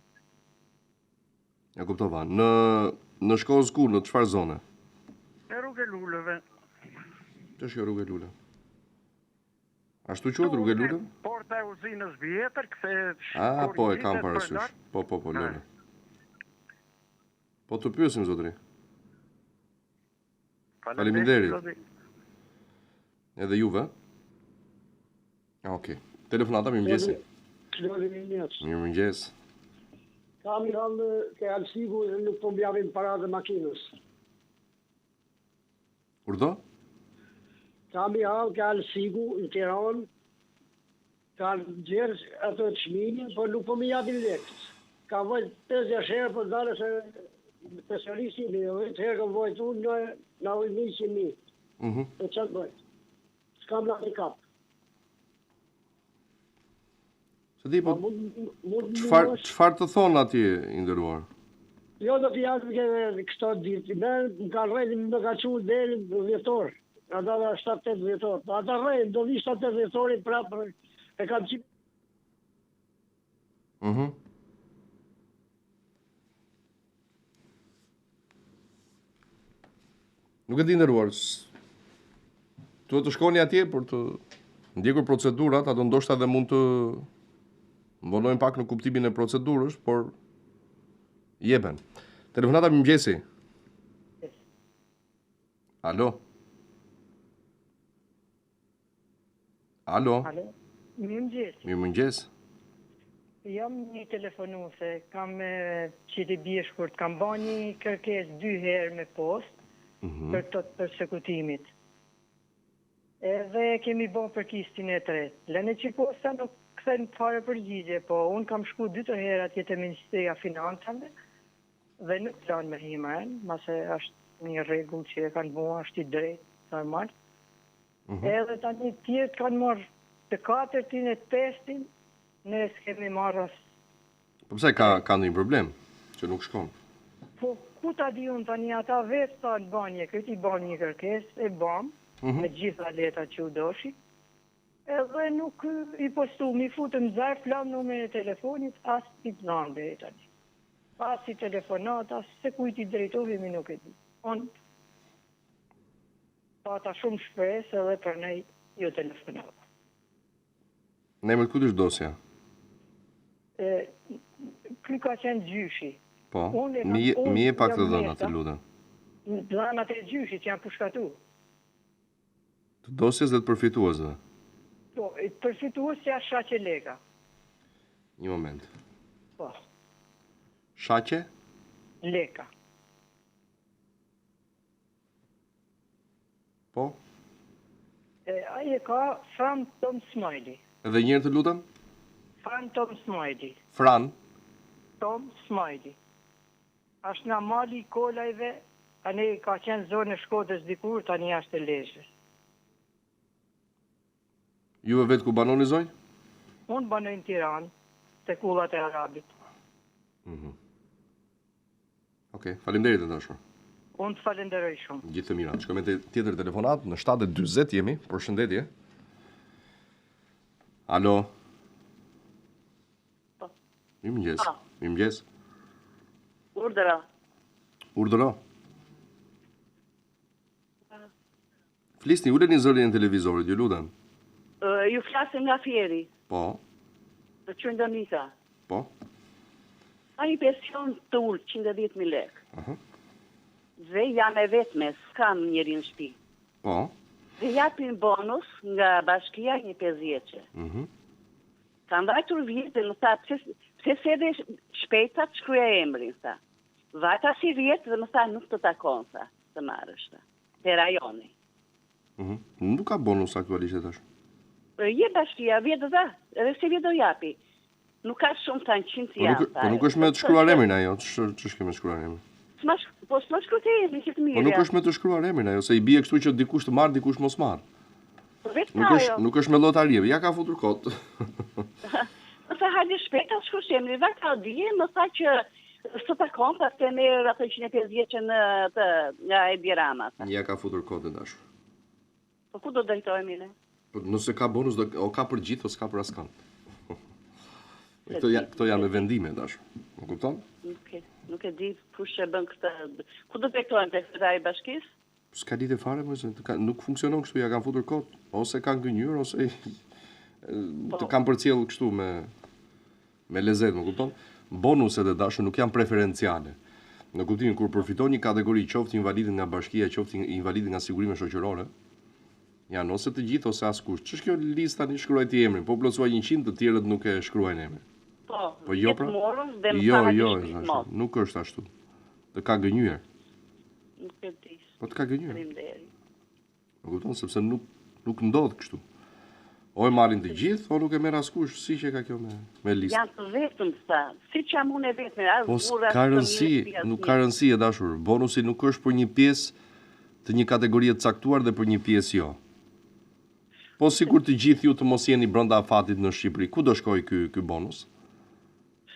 Ja kuptova. Në Shkodër ku, në çfarë zone? Në rrugë Luleve. Që është kjo rrugë Lule? Ashtu quhet rrugë Lule? Porta e uzinës vjetër, kthehet. Po e kam parasysh. Po, Lule. Po të pyesim zotëri. Faleminderit. Edhe juve? Okej. Telefonata, mirëmëngjesi. Mirëmëngjes. Kam i hallë ke alsigu dhe nuk po mbjavin para dhe makinës. Urdhë? Kam i hallë ke alsigu në Tiranë, kanë gjerë ato të shmini, po nuk po mi japin lekës. Ka vojt 50 herë, po dale se specialisti në vetë herë kam vojt unë në ujnë 100.000. E qatë vojt. S'kam në kap. Se di, po, çfarë të thonë atje i nderuar? Jo, do t'i japim këto ditë. Më ka rrejnë, më ka qunë deri në vjetor. Ata dhe 7-8 vjetor. Ata rrejnë, do vi 7-8 vjetorin prapë e kam qimë. Nuk e di nderuar. Duhet të shkoni atje për të ndjekur procedurat, ato ndoshta edhe mund të mbonojnë pak në kuptimin e procedurës, por jepen. Telefonata, mirëmëngjesi. Alo? Mirëmëngjes. Mirëmëngjes. Jam një telefonuese, kam qiti bjeshkurt, kam ba një kërkesë 2 herë me post për të përsekutimit. Edhe kemi bon për kistin e 3. Lene që posta nuk këthen fare përgjigje, po unë kam shku 2 herë atje të Ministria Financave dhe nuk plan me himën, mase është një regull që e kanë mua, është i drejt, normal. Edhe tani tjertë kanë marrë të 4-tin e 5-tin, ne s'kemi marrë asë. Po pse ka ndonjë problem që nuk shkon? Po ku ta di unë tani ata vetë ta në banje, këti ban një kërkesë, e bam, me gjitha letat që u doshi, edhe nuk i postu, mi futëm zarë, flam numrin e telefonit, as t'i plan dhe e tani. As i telefonat, as se kujti drejtovi, mi nuk e di. Pata shumë shpresë edhe për ne ju telefonova. Në emër kujt është dosja? Ky ka qenë gjyshi. Po, Unë mi e pak të jam dhëna, mjeta. të lutem. Dhënat e gjyshit janë përshkatu. Të dosjes dhe të përfituesve. Po, përfituesja Shaqe Leka. Një moment. Po, Shaqe? Leka. Po. Ai e ka Fran Tom Smiley. Edhe një herë të lutem? Fran Tom Smiley. Fran? Tom Smiley. Ashtë nga mali i kolajve, tani ka qenë zonë e Shkodrës dikur, tani ashtë e Lezhës. Juve vetë ku banoni zonjë? Unë banoj në Tiranë, te kullat e Arabit. Okej, faleminderit e dashur. Unë të falenderoj shumë. Gjithë të mira. Shkojmë te tjetër telefonat, në 7:40 jemi. Përshëndetje. Alo. Mirëmëngjes. Mirëmëngjes. Urdhëra. Urdhëro. Flisni, uleni zërin e televizorit, ju lutem. Ju flasim nga Fieri, Po, në Qëndonika. po. Ka një pension të ullë, 110.000 lekë. Aha. Dhe jam e vetme, s'kam njëri në shtëpi. Po. Dhe japin bonus nga bashkia një 5 vjeqe. Kam vajtur vjetë dhe më tha, pse se dhe shpejta të shkruja emrin, tha. Vajta si vjetë dhe më tha, nuk të takon, tha, të marrësh, tha. Te rajoni. Nuk ka bonus aktualisht tash. Je bashkia, vjetë dhe, edhe si vjetë do japi. Nuk ka shumë të në 100 janë, tha. Po nuk është me të shkruar emrin ajo, ç'është me të shkruar emrin? Po s'ma shkru të emrin, që të mirë. Po nuk është me të shkruar emrin ajo, se i bie kështu që dikush të marr, dikush mos marr. Nuk është me llotari, ja ka futur kot. Më tha hajde shpejt ta shkruash emrin, vaka dije, më tha që s'të takon ta të merr ato 150 vjeçën nga Edi Rama. Ja ka futur kot e dashur. Po ku do drejtohemi ne? Po nëse ka bonus o ka për gjithë ose ka për askand. Këto janë me vendime dashur. Më kupton? Nuk e di kush e bën këtë. Ku do drejtohem tek sekretari i bashkisë? S'ka lidhje fare, nuk funksionon kështu, ja kanë futur kot, ose kanë gënjur ose të kanë përcjell kështu me lezet, më kupton? Bonuset e dashur nuk janë preferenciale. Në kuptimin kur përfiton një kategori, qoftë invalidi nga bashkia, qoftë invalidi nga sigurime shoqërore, janë ose të gjithë ose askush. Ç'është kjo lista tani shkruaj ti emrin, po plotësua 100, të tjerët nuk e shkruajnë emrin. Po jo pra. Jo, nuk është ashtu. Të ka gënjur. Nuk e di. Po të ka gënjur. Më kupton sepse nuk ndodh kështu. O e marrin të gjithë, o nuk e merr askush, si që ka kjo me listë. Janë të vetëm sa, siç jam unë e vetme, Po ka rëndësi, nuk ka rëndësi e dashur. Bonusi nuk është për një pjesë të një kategorie të caktuar dhe për një pjesë jo. Po sikur të gjithë ju të mos jeni brenda afatit në Shqipëri, ku do shkoj ky bonus?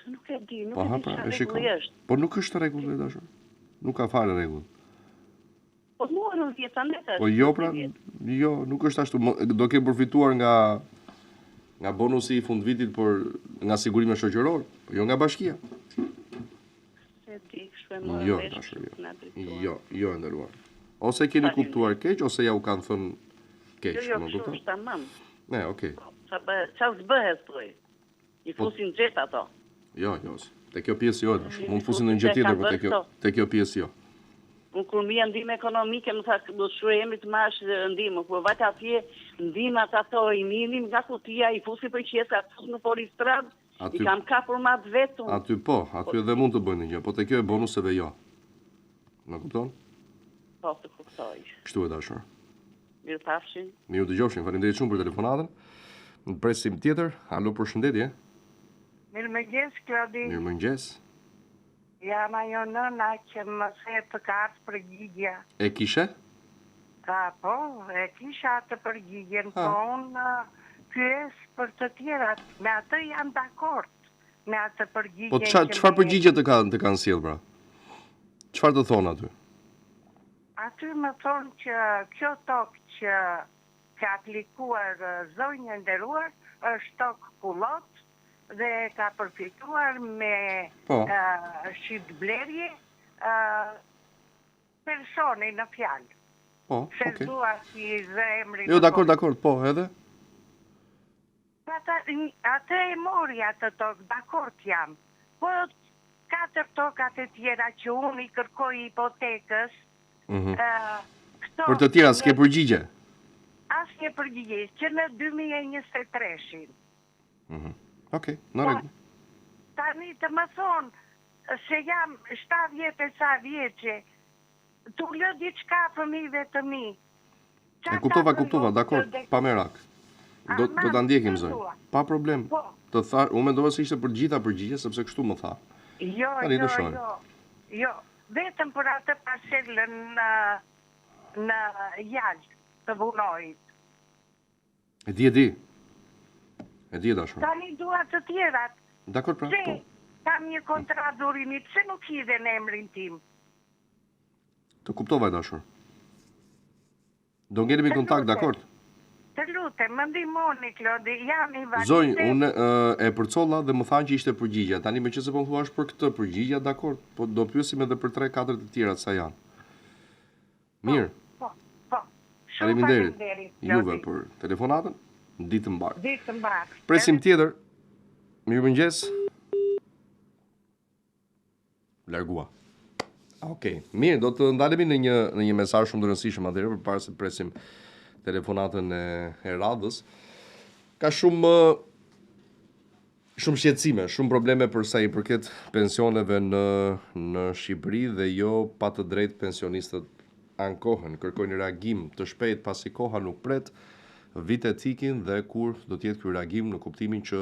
Nuk e di, nuk e di çfarë rregulli është. Po nuk është rregull e dashur. Nuk ka fare rregull. Po morën vjetë anë. Po jo pra, jo, nuk është ashtu. Do ke përfituar nga bonusi i fundvitit, por nga sigurime shoqëror, po jo nga bashkia. Se di, kështu e morën vesh. Jo, e nderuar. Ose keni kuptuar keq, ose ja u kanë thënë keq. Jo, kështu është tamam. Ne, okay. Çfarë bëhet thoj? I fusin xhet ato. Jo, te kjo pjesë jo, mund të fusin në një gjë tjetër, por te kjo pjesë jo. Unë kur mija ndihmë ekonomike, më tha, do të shkruaj emri të marrësh ndihmë, por vajte atje ndihmat ato i minim nga kutia, i fusi për qesa, fus në polistrad, i kam kapur mat vetëm. Aty edhe mund të bëjnë një, po te kjo e bonuseve jo. Më kupton? Po, të kuptoj. Kështu e dashur. Mirë pafshin. Mirë dëgjofshin, faleminderit shumë për telefonatën. Në presim tjetër, alo, përshëndetje. Mirëmëngjes, Klodi. Mirëmëngjes. Jam ajo nëna që më se të kartë përgjigja. E kishe? Po, e kisha të përgjigjen, po unë pyes për të tjerat, me atë jam dakord, me atë përgjigjen. Po çfarë përgjigje të kanë sjell pra? Çfarë të thonë aty? Aty më thonë që kjo tokë që ka aplikuar zonjë nderuar është tokë kullot, dhe ka përfituar me shqipblerje personi në fjalë. Po, Se okay. dua si dhe emri. Jo, dakord, po, edhe? Atë e mori atë tokë, dakord jam. Po 4 tokat e tjera që unë i kërkoj hipotekës, Për të tjera s'ke përgjigje? Asnjë përgjigje, që në 2023-shin. Okej, në rregull. Tani të më thonë se jam 70 e sa vjeqe, tu lë diçka fëmijëve të mi. E kuptova, dakord, pa merak. Do ta ndjekim zonjë. Pa problem. Të tha, unë mendova se ishte për gjitha përgjigje, sepse kështu më tha. Jo, vetëm për atë parcelën në Jallë të Vunojit. E di dashur. Tani dua të tjerat. Dakor, pra. Se kam një kontratë durimi, pse nuk hidhe në emrin tim? Të kuptova, dashur. Do ngelemi kontakt, dakord? Të lutem, më ndihmoni, Klodi, jam invalide. Zonjë, unë e përcolla dhe më thanë që ishte përgjigja. Tani me që se po më thuash për këtë përgjigja, dakord, po do pyesim edhe për 3-4 të tjera sa janë. Mirë. Po. Faleminderit juve për telefonatën. Ditë mbar. Ditë. Presim tjetër. Mirëmëngjes. Largua. Okej. Mirë, do të ndalemi në një mesazh shumë të rëndësishëm atëherë përpara se të presim telefonatën e radhës. Ka shumë shqetësime, shumë probleme për sa i përket pensioneve në Shqipëri dhe jo pa të drejtë pensionistët ankohen, kërkojnë reagim të shpejt pasi koha nuk pret, vitet ikin dhe kur do të jetë ky reagim në kuptimin që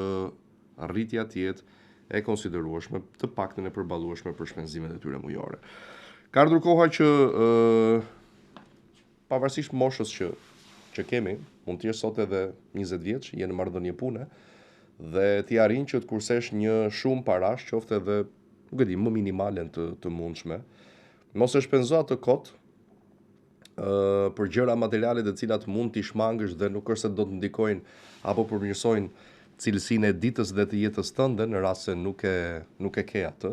rritja të jetë e konsiderueshme, të paktën e përballueshme për shpenzimet e tyre mujore. Ka ardhur koha që pavarësisht moshës që kemi, mund të jesh sot edhe 20 vjeç, je në marrëdhënie pune dhe ti arrin që të kursesh një shumë parash, qoftë edhe, nuk e di, më minimalen të mundshme. Mos e shpenzo atë kot për gjëra materiale të cilat mund t'i shmangësh dhe nuk është se do të ndikojnë apo përmirësojnë cilësinë e ditës dhe të jetës tënde në rast se nuk e ke atë,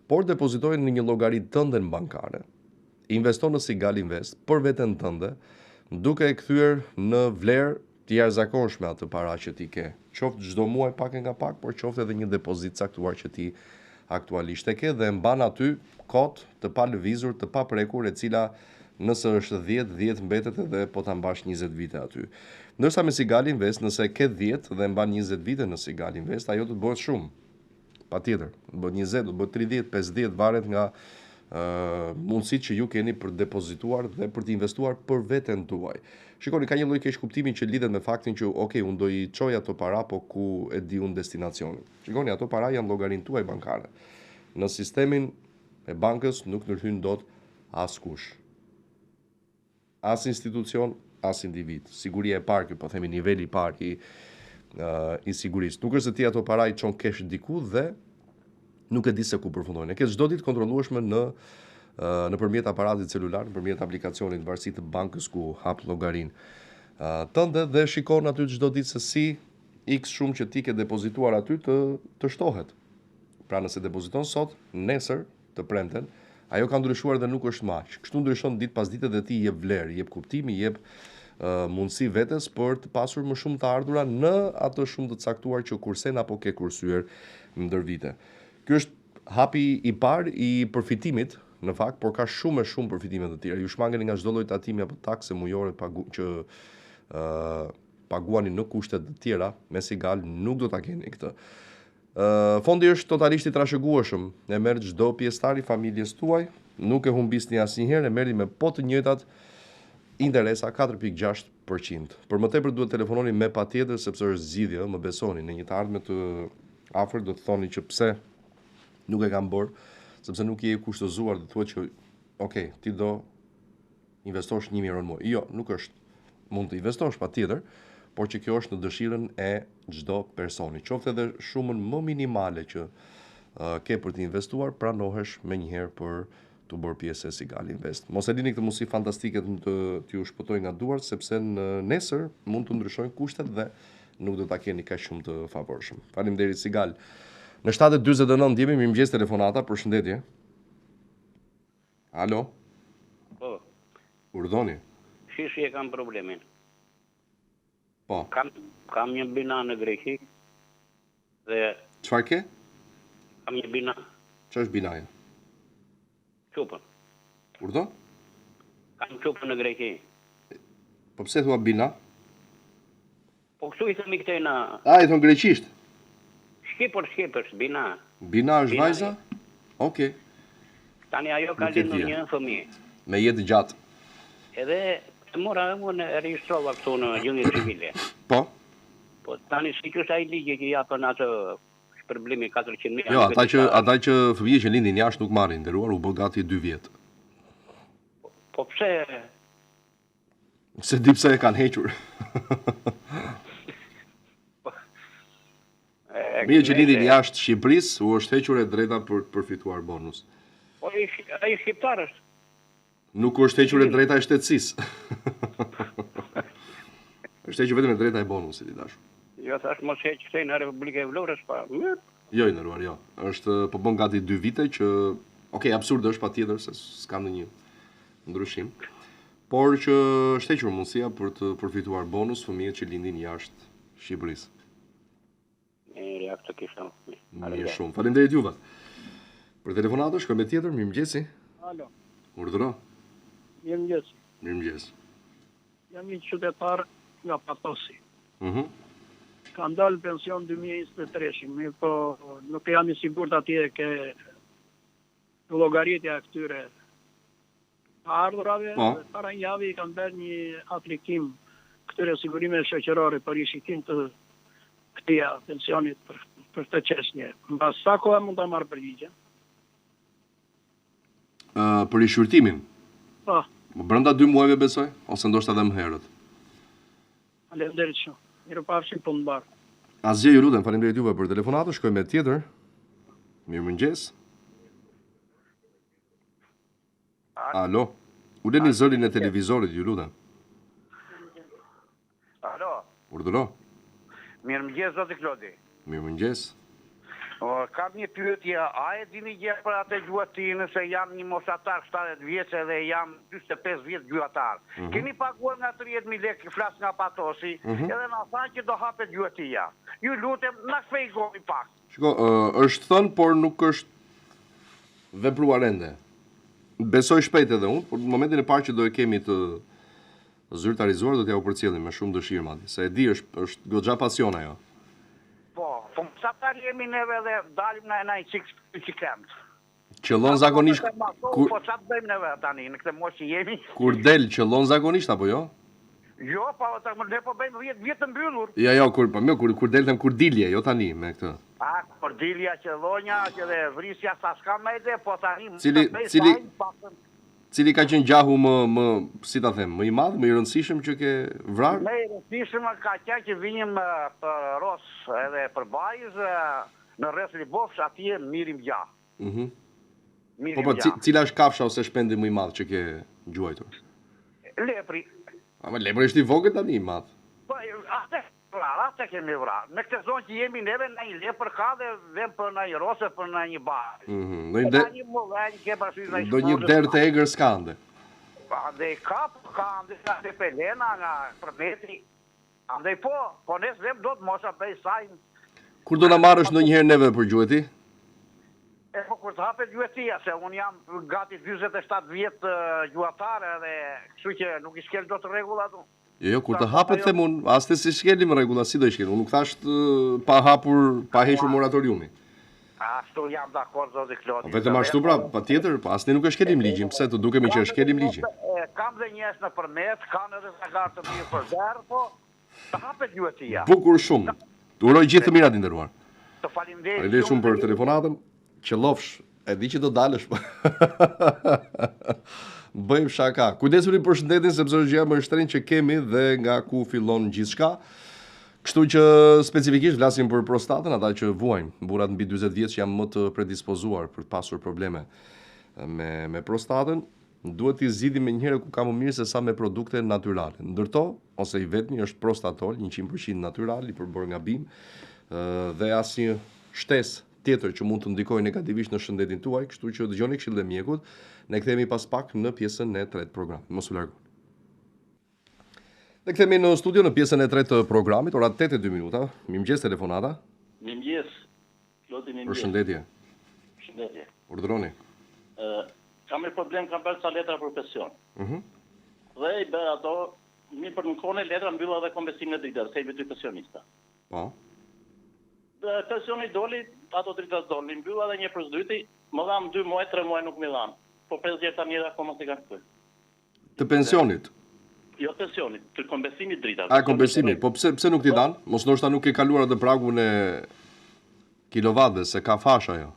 por depozitojnë në një llogari tënde bankare. Investo në Sigal Invest për veten tënde, duke e kthyer në vlerë të jashtëzakonshme atë para që ti ke. Qoftë çdo muaj pak e nga pak, por qoftë edhe një depozit caktuar që ti aktualisht e ke dhe e mban aty kot të pa lëvizur, të pa prekur, e cila nëse është 10 mbetet edhe po ta mbash 20 vite aty. Ndërsa me Sigal Invest, nëse ke 10 dhe mban 20 vite në Sigal Invest, ajo do të bëhet shumë. Patjetër, do të bëhet 20, do të bëhet 30, 50, varet nga mundësitë që ju keni për depozituar dhe për të investuar për veten tuaj. Shikoni, ka një lloj keq kuptimi që lidhet me faktin që unë do i çoj ato para, po ku e di unë destinacionin. Shikoni, ato para janë llogarinë tuaj bankare. Në sistemin e bankës nuk ndërhyn dot askush. As institucion, as individ. Siguria e parë, po themi niveli i parë i sigurisë. Nuk është se ti ato para i çon kesh diku dhe nuk e di se ku përfundojnë. E ke çdo ditë kontrollueshme nëpërmjet aparatit celular, nëpërmjet aplikacionit varësi të bankës ku hap llogarinë tënde dhe shikon aty çdo ditë se si X shumë që ti ke depozituar aty të shtohet. Pra nëse depoziton sot, nesër, të premten, ajo ka ndryshuar dhe nuk është maq. Kështu ndryshon ditë pas dite dhe ti jep vlerë, jep kuptimi, jep mundësi vetes për të pasur më shumë të ardhura në atë shumë të caktuar që kursen apo ke kursyer ndër vite. Ky është hapi i parë i përfitimit, në fakt, por ka shumë përfitime të tjera. Ju shmangeni nga çdo lloj tatimi apo takse mujore që paguani në kushtet të tjera, me Sigal nuk do ta keni këtë. Fondi është totalisht i trashëgueshëm, e merr çdo pjesëtar i familjes tuaj, nuk e humbisni asnjëherë, e merrni me po të njëjtat interesa 4.6%. Për më tepër duhet telefononi me patjetër sepse është zgjidhje, më besoni, në një të ardhme të afër do të thoni që pse nuk e kam bërë, sepse nuk je i kushtëzuar dhe thuhet që ti do investosh 1.000 euro në muaj. Jo, nuk është. Mund të investosh patjetër, por që kjo është në dëshirën e çdo personi. Qoftë edhe shumën më minimale që ke për të investuar, pranohesh menjëherë për të bërë pjesë e Sigal Invest. Mos e lini këtë mundësi fantastike të ju shpëtoj nga duart, sepse në nesër mund të ndryshojnë kushtet dhe nuk do ta keni kaq shumë të favorshëm. Faleminderit Sigal. Në 7:49 jemi, mirëmëngjes telefonata, përshëndetje. Alo. Po. Urdhoni. shishi e kam problemin. Po. Kam një bina në Greqi dhe... Çfarë ke? Kam një bina. Ç'është binaja? Qupën. Urdhë? Kam qupën në Greqi. Po pse thua bina? Po kështu i thëmi këtej na... I thon greqisht? Shqipër, bina. Bina është vajza? Okej. Tani ajo ka lindur një fëmijë. Me jetë gjatë. Edhe të mora unë e regjistrova këtu në gjendje civile. Po? Po tani si që ai ligji që japën atë shpërblimi 400.000. Jo, ata që fëmijë që lindin jashtë nuk marrin, nderuar, u bë gati 2 vjet. Po pse? Se di pse e kanë hequr. Mirë që lindin jashtë Shqipërisë, u është hequr e drejta për të përfituar bonus. Po ai shqiptar është. Nuk është hequr e drejta e shtetësisë. Është hequr vetëm e drejta e bonusit, i dashur. Jo, thash mos heq këtej në Republikën e Vlorës, pa. Jo, i nderuar, jo. Është po bën gati 2 vite që, okay, absurd është patjetër se s'ka ndonjë ndryshim. Por që është hequr mundësia për të përfituar bonus fëmijët që lindin jashtë Shqipërisë. Reaktë kisha. Mirë shumë. Faleminderit juve. Për telefonatë shkojmë tjetër, mirëmëngjesi. Alo. Urdhëro. Mirëmëngjes. Mirëmëngjes. Jam një qytetar nga Patosi. Kam dalë pension 2023, mirë po nuk jam i sigurt atje ke llogaritja e këtyre ardhurave. Para një javë kam bërë një aplikim këtyre sigurime shoqërore për rishikim të këtij pensionit për këtë çështje. Mbas sa kohë mund ta marr përgjigje? Për rishurtimin? Po. Brenda 2 muajve besoj, ose ndoshta edhe më herët. Faleminderit shumë. Mirupafshim punë mbar. Asgjë, ju lutem, faleminderit juve për telefonatë, shkojmë me tjetër. Mirëmëngjes. Alo. Uleni zërin e televizorit, ju lutem. Alo. Urdhëro. Mirëmëngjes zoti Klodi. Mirëmëngjes. Kam një pyetje, a e dini gjë për atë gjuhatinë se jam një moshatar 70 vjeç dhe jam 45 vjet gjuhatar. Keni paguar nga 30.000 lekë, flas nga Patosi, edhe na thanë që do hapet gjuhatia. Ju lutem, na shpjegoni pak. Shiko, është thënë, por nuk është vepruar ende. Besoj shpejt edhe unë, por në momentin e parë që do e kemi të zyrtarizuar, do t'ja u përcjellim me shumë dëshirë madje. Se e di, është goxha pasion ajo. Po sa tani jemi neve dhe dalim në një çikëmt. Qëllon zakonisht po sa bëjmë neve tani në këtë moshë që jemi? Kur del qëllon zakonisht apo jo? Jo, ne po bëjmë 10 vjet të mbyllur. Jo, kur del kur dilje, jo tani me këtë. Kur dilja qëllonja, që dhe vrisja sa s'ka më ide, po tani Cili ka qenë gjahu më si ta them, më i madh, më i rëndësishëm që ke vrarë? Më i rëndësishëm ka qenë që vinim për Ros edhe për Bajz në rreth Libofsh, atje mirim gjah. Po, cila është kafsha ose shpendi më i madh që ke gjuajtur? Lepri. Ama lepri është i vogël tani i madh. Po, atë kemi vrarë. Në këtë zonë që jemi neve në një lepër ka dhe vem për në një rose, për në një barë. Do një derë të egër s'kande. Andej ka andej pelena nga përmeti. Andej po nes vem do të mosha pej sajnë. Kur do në marrësh në njëherë neve për gjuheti? Po kur të hapet gjuhetia, se unë jam gati 27 vjetë gjuhatare dhe kështu që nuk i shkel do të regullat unë. Jo, kur të hapet them unë, aste si shkelim rregulla, si do i shkelim? Unë nuk thasht pa hequr moratoriumi. Ashtu jam dakord zoti Klodi. Vetëm ashtu pra, patjetër, asne nuk e shkelim ligjin, pse të dukemi që e shkelim ligjin. Kam dhe njerëz në përmet, kanë edhe zagar të mirë për derë, po të hapet gjuhetia. Bukur shumë. Uroj gjithë të mirat i nderuar. Të faleminderit. Faleminderit shumë për telefonatën. Qëllofsh, e di që do dalësh. Bëjmë shaka. Kujdesuni për shëndetin sepse është gjë më e shtrenjtë që kemi dhe nga ku fillon gjithçka. Kështu që specifikisht flasim për prostatën, ata që vuajnë, burrat mbi 40 vjeç janë më të predispozuar për të pasur probleme me prostatën. Duhet t'i zgjidhim me njëherë ku ka më mirë se sa me produkte natyrale. Ndërto, ose i vetmi është Prostatol, 100% natyral, i përbërë nga BIM, dhe asnjë shtesë tjetër që mund të ndikojë negativisht në shëndetin tuaj, kështu që dëgjoni këshillet e mjekut. Ne kthehemi pas pak në pjesën e tretë të programit. Mos u largoni. Ne kthehemi në studio në pjesën e tretë të programit, ora 8:02 minuta. Mirëmëngjes telefonata. Mirëmëngjes. Loti mirëmëngjes. Përshëndetje. Përshëndetje. Urdhëroni. Kam një problem, kam bërë ca letra për pension. Dhe i bërë ato, mi për në kone letra mbylla dhe kompensimin e dritave, se i vetë pensionista. Po. Dhe pensioni doli, ato dritat doli, mbylla dhe një përsdyti, më dhamë 2 muaj, 3 muaj nuk më dhamë. Po 50 tani edhe akoma se kanë këtu. Të pensionit. Jo pensionit, të kompensimit dritave. A kompensimit, po pse nuk t'i dan? Mos ndoshta nuk e kaluar atë pragun e kilovatëve, se ka fasha ajo.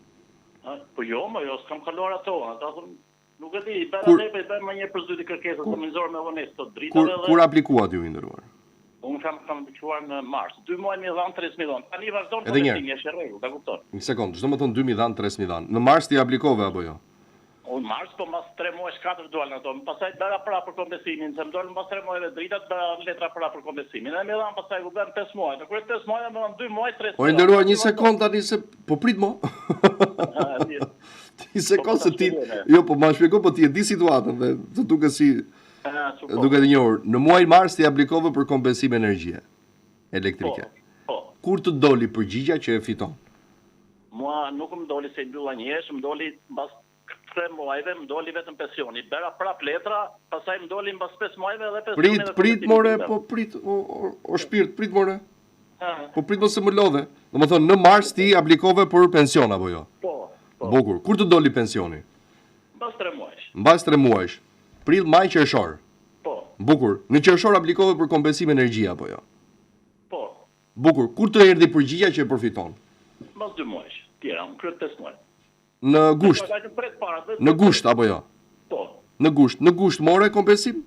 Po jo, s'kam kaluar ato. Ata thonë, nuk e di, bërë më një përsdyti kërkesë kompenzuar me vonesë të dritave dhe... Kur aplikuat ju i nderuar? Unë kam aplikuar në mars. 2 muaj më dhanë, 3 më dhanë. Tani vazhdon kompensimi, është rregull, ta kupton. Një sekond, çdo më thon 2 më dhanë, 3 më dhanë. Në mars ti aplikove apo jo? Unë mars, po mas 3 muaj, 4 duan ato. Pastaj bëra pra për kompensimin, se më dolën pas 3 muajve dritat, bëra letra pra për kompensimin. Dhe më dhanë pastaj u bën 5 muaj. Kur 5 muaj më dhanë 2 muaj, 3 muaj. Po i nderuar një sekond tani se po prit mo. Një sekond se ti, jo po ma shpjegoj, po ti e di situatën dhe të duket si duket e njohur. Në muajin mars ti aplikove për kompensim energjie elektrike. Po. Kur të doli përgjigja që e fiton? Mua nuk më doli se i mbylla një herë, më doli mbas 3 muajve, më doli vetëm pensioni. Bëra prap letra, pastaj më doli mbas 5 muajve edhe pensioni. Prit more, po prit o shpirt, prit more. Po prit mos se më lodhe. Domethënë në mars ti aplikove për pension apo jo? Po. Bukur. Kur të doli pensioni? Mbas 3 muajsh. Mbas 3 muajsh. Prill, maj, qershor. Po. Bukur. Në qershor aplikove për kompensim energjie apo jo? Po. Bukur. Kur të erdhi përgjigja që e përfiton? Mbas 2 muajsh. Tjera, më kryet 5 muaj. Në gusht. Në gusht apo jo? Po. Në gusht more kompensim?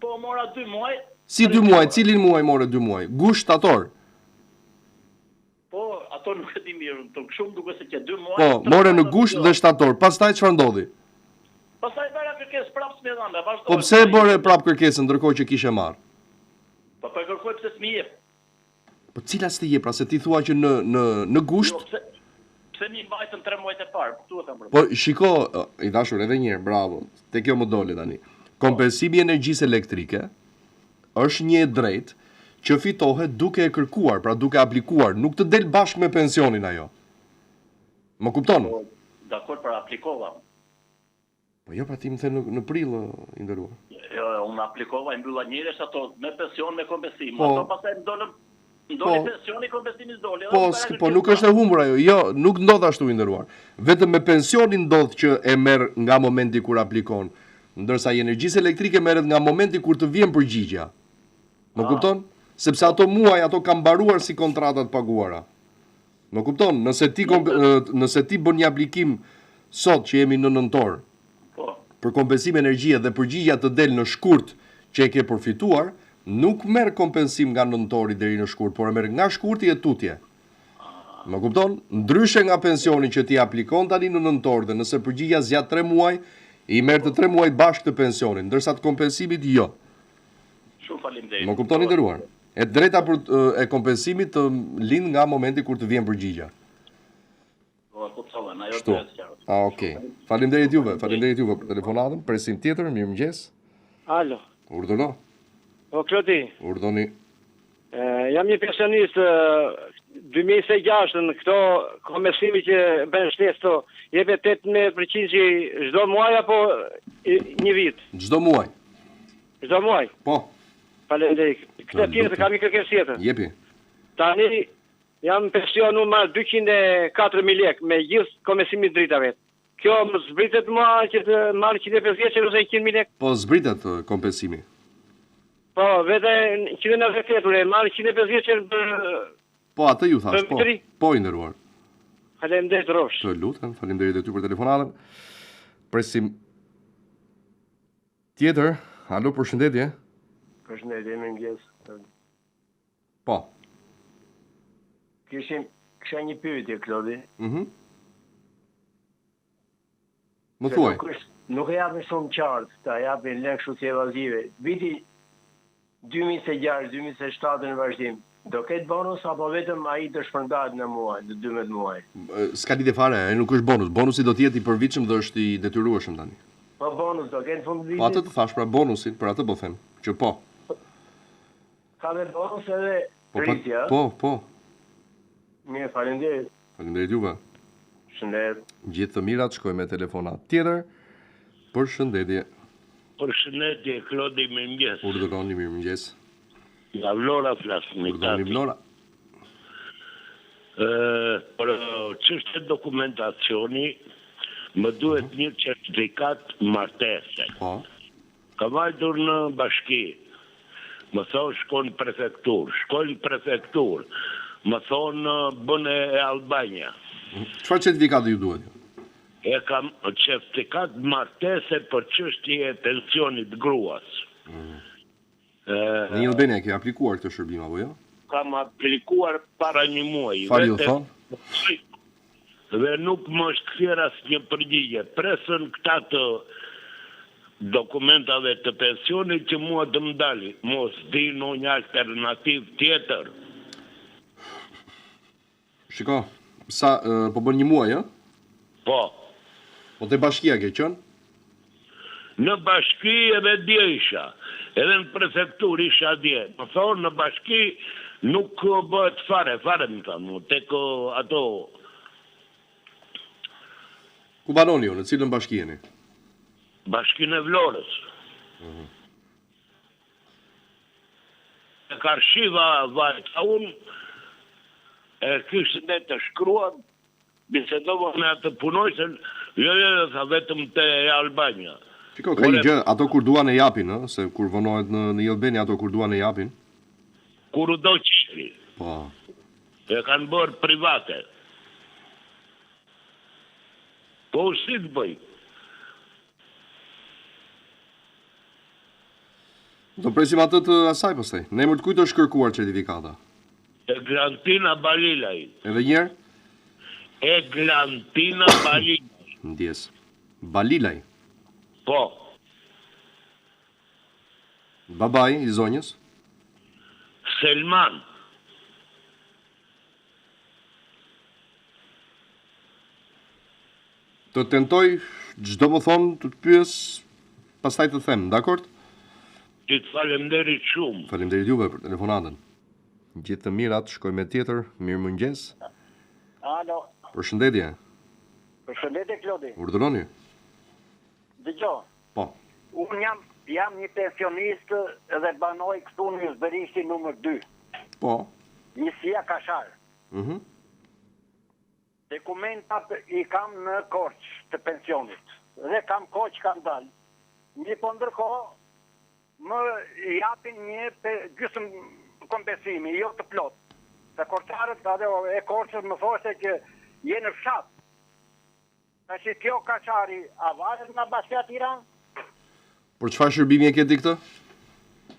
Po, mora 2 muaj. Si 2 muaj? Cilin muaj more 2 muaj? Gusht shtator. Po, ato nuk e di mirë, shumë duke se që 2 muaj... Po, more në gusht dhe shtator, pastaj çfarë ndodhi? Pastaj bëra kërkesë prapë s'më dhanë, vazhdoi. Po pse e bëre prapë kërkesën ndërkohë që kishe marr? Po kërkoj pse s'më jep. Po cila s'të jep, pra se ti thua që në gusht... Pse mi mbajtën 3 muajt e parë, këtu e kam bërë. Po shiko, i dashur edhe një herë, bravo. Te kjo më doli tani. Kompensimi i energjisë elektrike është një e drejtë që fitohet duke e kërkuar, pra duke aplikuar, nuk të del bashkë me pensionin ajo. Më kupton? Dakor, për aplikova. Po jo, pra ti më the në prill i nderuar. Jo, unë aplikova, i mbylla njëresh ato me pension, me kompensim. Ato pastaj ndoli pensioni, kompensimi s'doli. Po nuk është e humbur ajo. Jo, nuk ndodh ashtu i nderuar. Vetëm me pensionin ndodh që e merr nga momenti kur aplikon, ndërsa i energjisë elektrike merret nga momenti kur të vjen përgjigja. Më kupton? Sepse ato muaj ato kanë mbaruar si kontratat paguara. Më kupton? Nëse ti bën një aplikim sot që jemi në nëntor për kompensim energjie dhe përgjigja të del në shkurt që e ke përfituar, nuk merr kompensim nga nëntori deri në shkurt, por e merr nga shkurti e tutje. Më kupton? Ndryshe nga pensioni që ti aplikon tani në nëntor dhe nëse përgjigja zgjat 3 muaj, i merr të 3 muaj bashkë të pensionit, ndërsa të kompensimit jo. Shumë faleminderit. Më kuptoni nderuar? E drejta e kompensimit të lind nga momenti kur të vjen përgjigja. Po, kuptova, ajo është e qartë. Okej. Faleminderit juve për telefonatën. Presim tjetër, mirëmëngjes. Alo. Urdhëro. Po, Klodi. Urdhoni. Jam një pensionist 2006 në këto kompensimi që bën shtesë këto, jepet 18% çdo muaj apo një vit? Çdo muaj. Çdo muaj? Po. Faleminderit. Këtë tjetër kam një kërkesë tjetër. Jepi. Tani jam pensionu marr 204.000 lekë me gjithë kompensimin e dritave. Kjo më zbritet mua që të marr 150 vjeç ose 100.000 lekë? Po zbritet kompensimi. Po, vete 190 marr 150 vjeç për... Po, atë ju thash, po. Po i nderuar. Faleminderit rrosh. Të lutem, faleminderit ty për telefonatën. Presim tjetër. Alo, përshëndetje. Përshëndetje, mirëmëngjes. Po. Kisha një pyetje, Klodi. Më thuaj. Nuk e japin shumë qartë, ta japin lek kështu si evazive. Viti 2006-2007 në vazhdim, do ketë bonus apo vetëm ai të shpërndahet në muaj, në 12 muaj? S'ka lidhje fare, nuk është bonus. Bonusi do të jetë i përvitshëm dhe është i detyrueshëm tani. Po bonus do ketë fund vitit. Po atë të thash pra bonusin, për atë po them, që po. Ka dhe bonus edhe rritja. Po. Mirë, faleminderit. Faleminderit juve. Shëndet. Gjithë të mirat, shkoj me telefonat tjetër. Përshëndetje. Përshëndetje, Klodi, mirëmëngjes. Urdhëroni, mirëmëngjes. Nga Vlora flas me Urdhëroni Vlora. Për çështje dokumentacioni, më duhet një certifikat martese. Po. Ka vajtur në bashki. Më thonë shkon shkoj në prefektur. Më thonë bën e Albania. Çfarë certifikati ju duhet? E kam certifikat martese për çështje e pensionit gruas. Në Albania ke aplikuar këtë shërbim apo jo? Kam aplikuar para një muaji. Farë ju thonë? Dhe nuk më është kthyer asnjë përgjigje. Presën këta të dokumentave të pensionit që mua të më dali. Mos di në një alternativ tjetër. Shiko, po bën një muaj, Po. Po te bashkia ke qënë? Në bashki edhe dje isha. Edhe në prefektur isha dje. Më thonë në bashki nuk bëhet fare më thonë. Tek ato... Ku banoni ju, në cilën bashki jeni? Bashkinë e Vlorës. E karshiva vajta unë, e kishtë ne të shkruan, bisedova me atë punojsen, jo, tha vetëm të Albania. Shiko, ka një gjë, ato kur duan e japin, se kur vonohet në Albania, ato kur duan e japin? Kur u do qështri. Po. E kanë bërë private. Po, si të bëj? Do presim atë të asaj pastaj. Ne emër të kujt është kërkuar certifikata? Eglantina Balilaj. Edhe njerë? Eglantina Balilaj. Ndjes. Balilaj. Po. Babaj i zonjës? Selman. Të tentoj, çdo më thonë, të të pyes, pastaj të them, dakord? Ti të falemderit shumë. Falemderit juve për telefonatën. Gjithë të mirat, shkoj me tjetër, mirëmëngjes. Alo. Përshëndetje. Përshëndetje, Klodi. Urdhëroni. Dëgjoj. Po. Unë jam një pensionist dhe banoj këtu në Zberishi numër 2. Po. Njësia Kashar. Dokumenta i kam në Korç të pensionit. Dhe kam Korç kam dalë. Një po ndërkohë më japin një gjysmë kompensimi, jo të plot. Se korçarët e Korçës më thoshte që je në fshat. Tash kjo Kashari a varet nga Bashkia e Tiranës? Për çfarë shërbimi e ke ti këtë?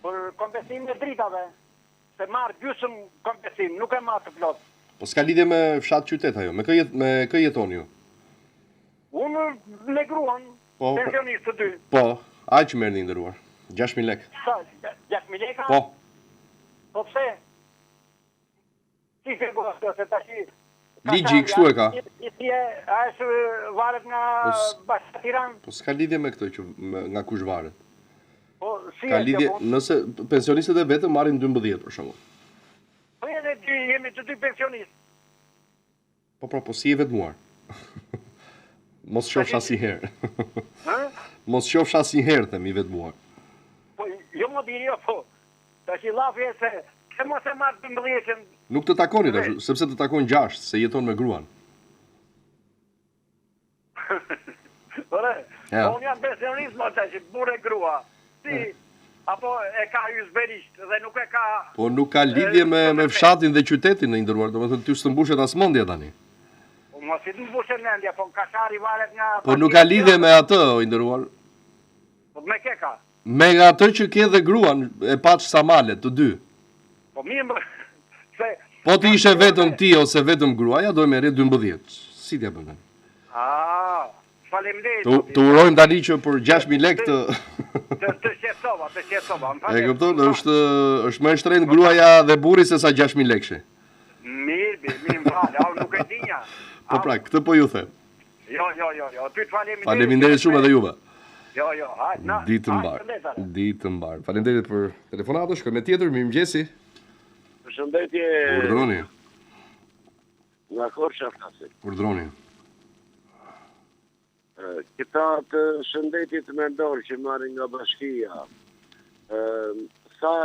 Për kompensimin e dritave. Se marr gjysmë kompensim, nuk e marr të plot. Po s'ka lidhje me fshat qytet ajo, me kë jetoni ju? Unë me gruan, pensionistë të dy. Po, aq që merrni nderuar. 6.000 lekë. Sa, 6.000 lekë? Po. Po pse? Si figurë kjo, se tash ligji kështu e ka. A është varet nga Bashkia e Tiranës? Po s'ka lidhje me këtë që nga kush varet. Po si ka lidhje, nëse pensionistët e vetëm marrin 12 për shembull. Po jemi të dy pensionistë. Po si e vetmuar. Mos qofsh asnjëherë. Mos qofsh asnjëherë themi vetmuar. Po jo më biri po. Tash i llafi se mos e marr 12-ën. Nuk të takoni tash, sepse të takon 6 se jeton me gruan. Ore, unë jam pensionist më tash, burrë grua. Si apo e ka hysberisht dhe nuk e ka... Po nuk ka lidhje me fshatin dhe qytetin në ndërruar, do më thënë ty së të mbushet as mendja tani. Mos i të mbushet mendja, po në Kashari varet nga... Po nuk ka lidhje me atë, o ndërruar. Po me ke ka? Me nga atë që ke dhe gruan, e paq Samalet, të dy. Po mirë më... Po të ishe vetëm ti ose vetëm gruaja, do me rrit 12. Si t'ja bënë? Faleminderit. Të urojmë tani që për 6.000 lekë të... Të shqetësova. E këpton, është më e shtrenjtë gruaja dhe burri se sa 6.000 lekë. Mirë, më falë, nuk e dinja. Po pra, këtë po ju them. Jo, ty të faleminderit. Faleminderit shumë edhe juve. Jo, hajt. Ditë mbar. Faleminderit për telefonatën. Shkojmë me tjetër. Mirëmëngjesi. Përshëndetje. Urdhroni. Nga Korça flasim. Urdhroni. Këta të shëndetit mendor që marrin nga bashkia, sa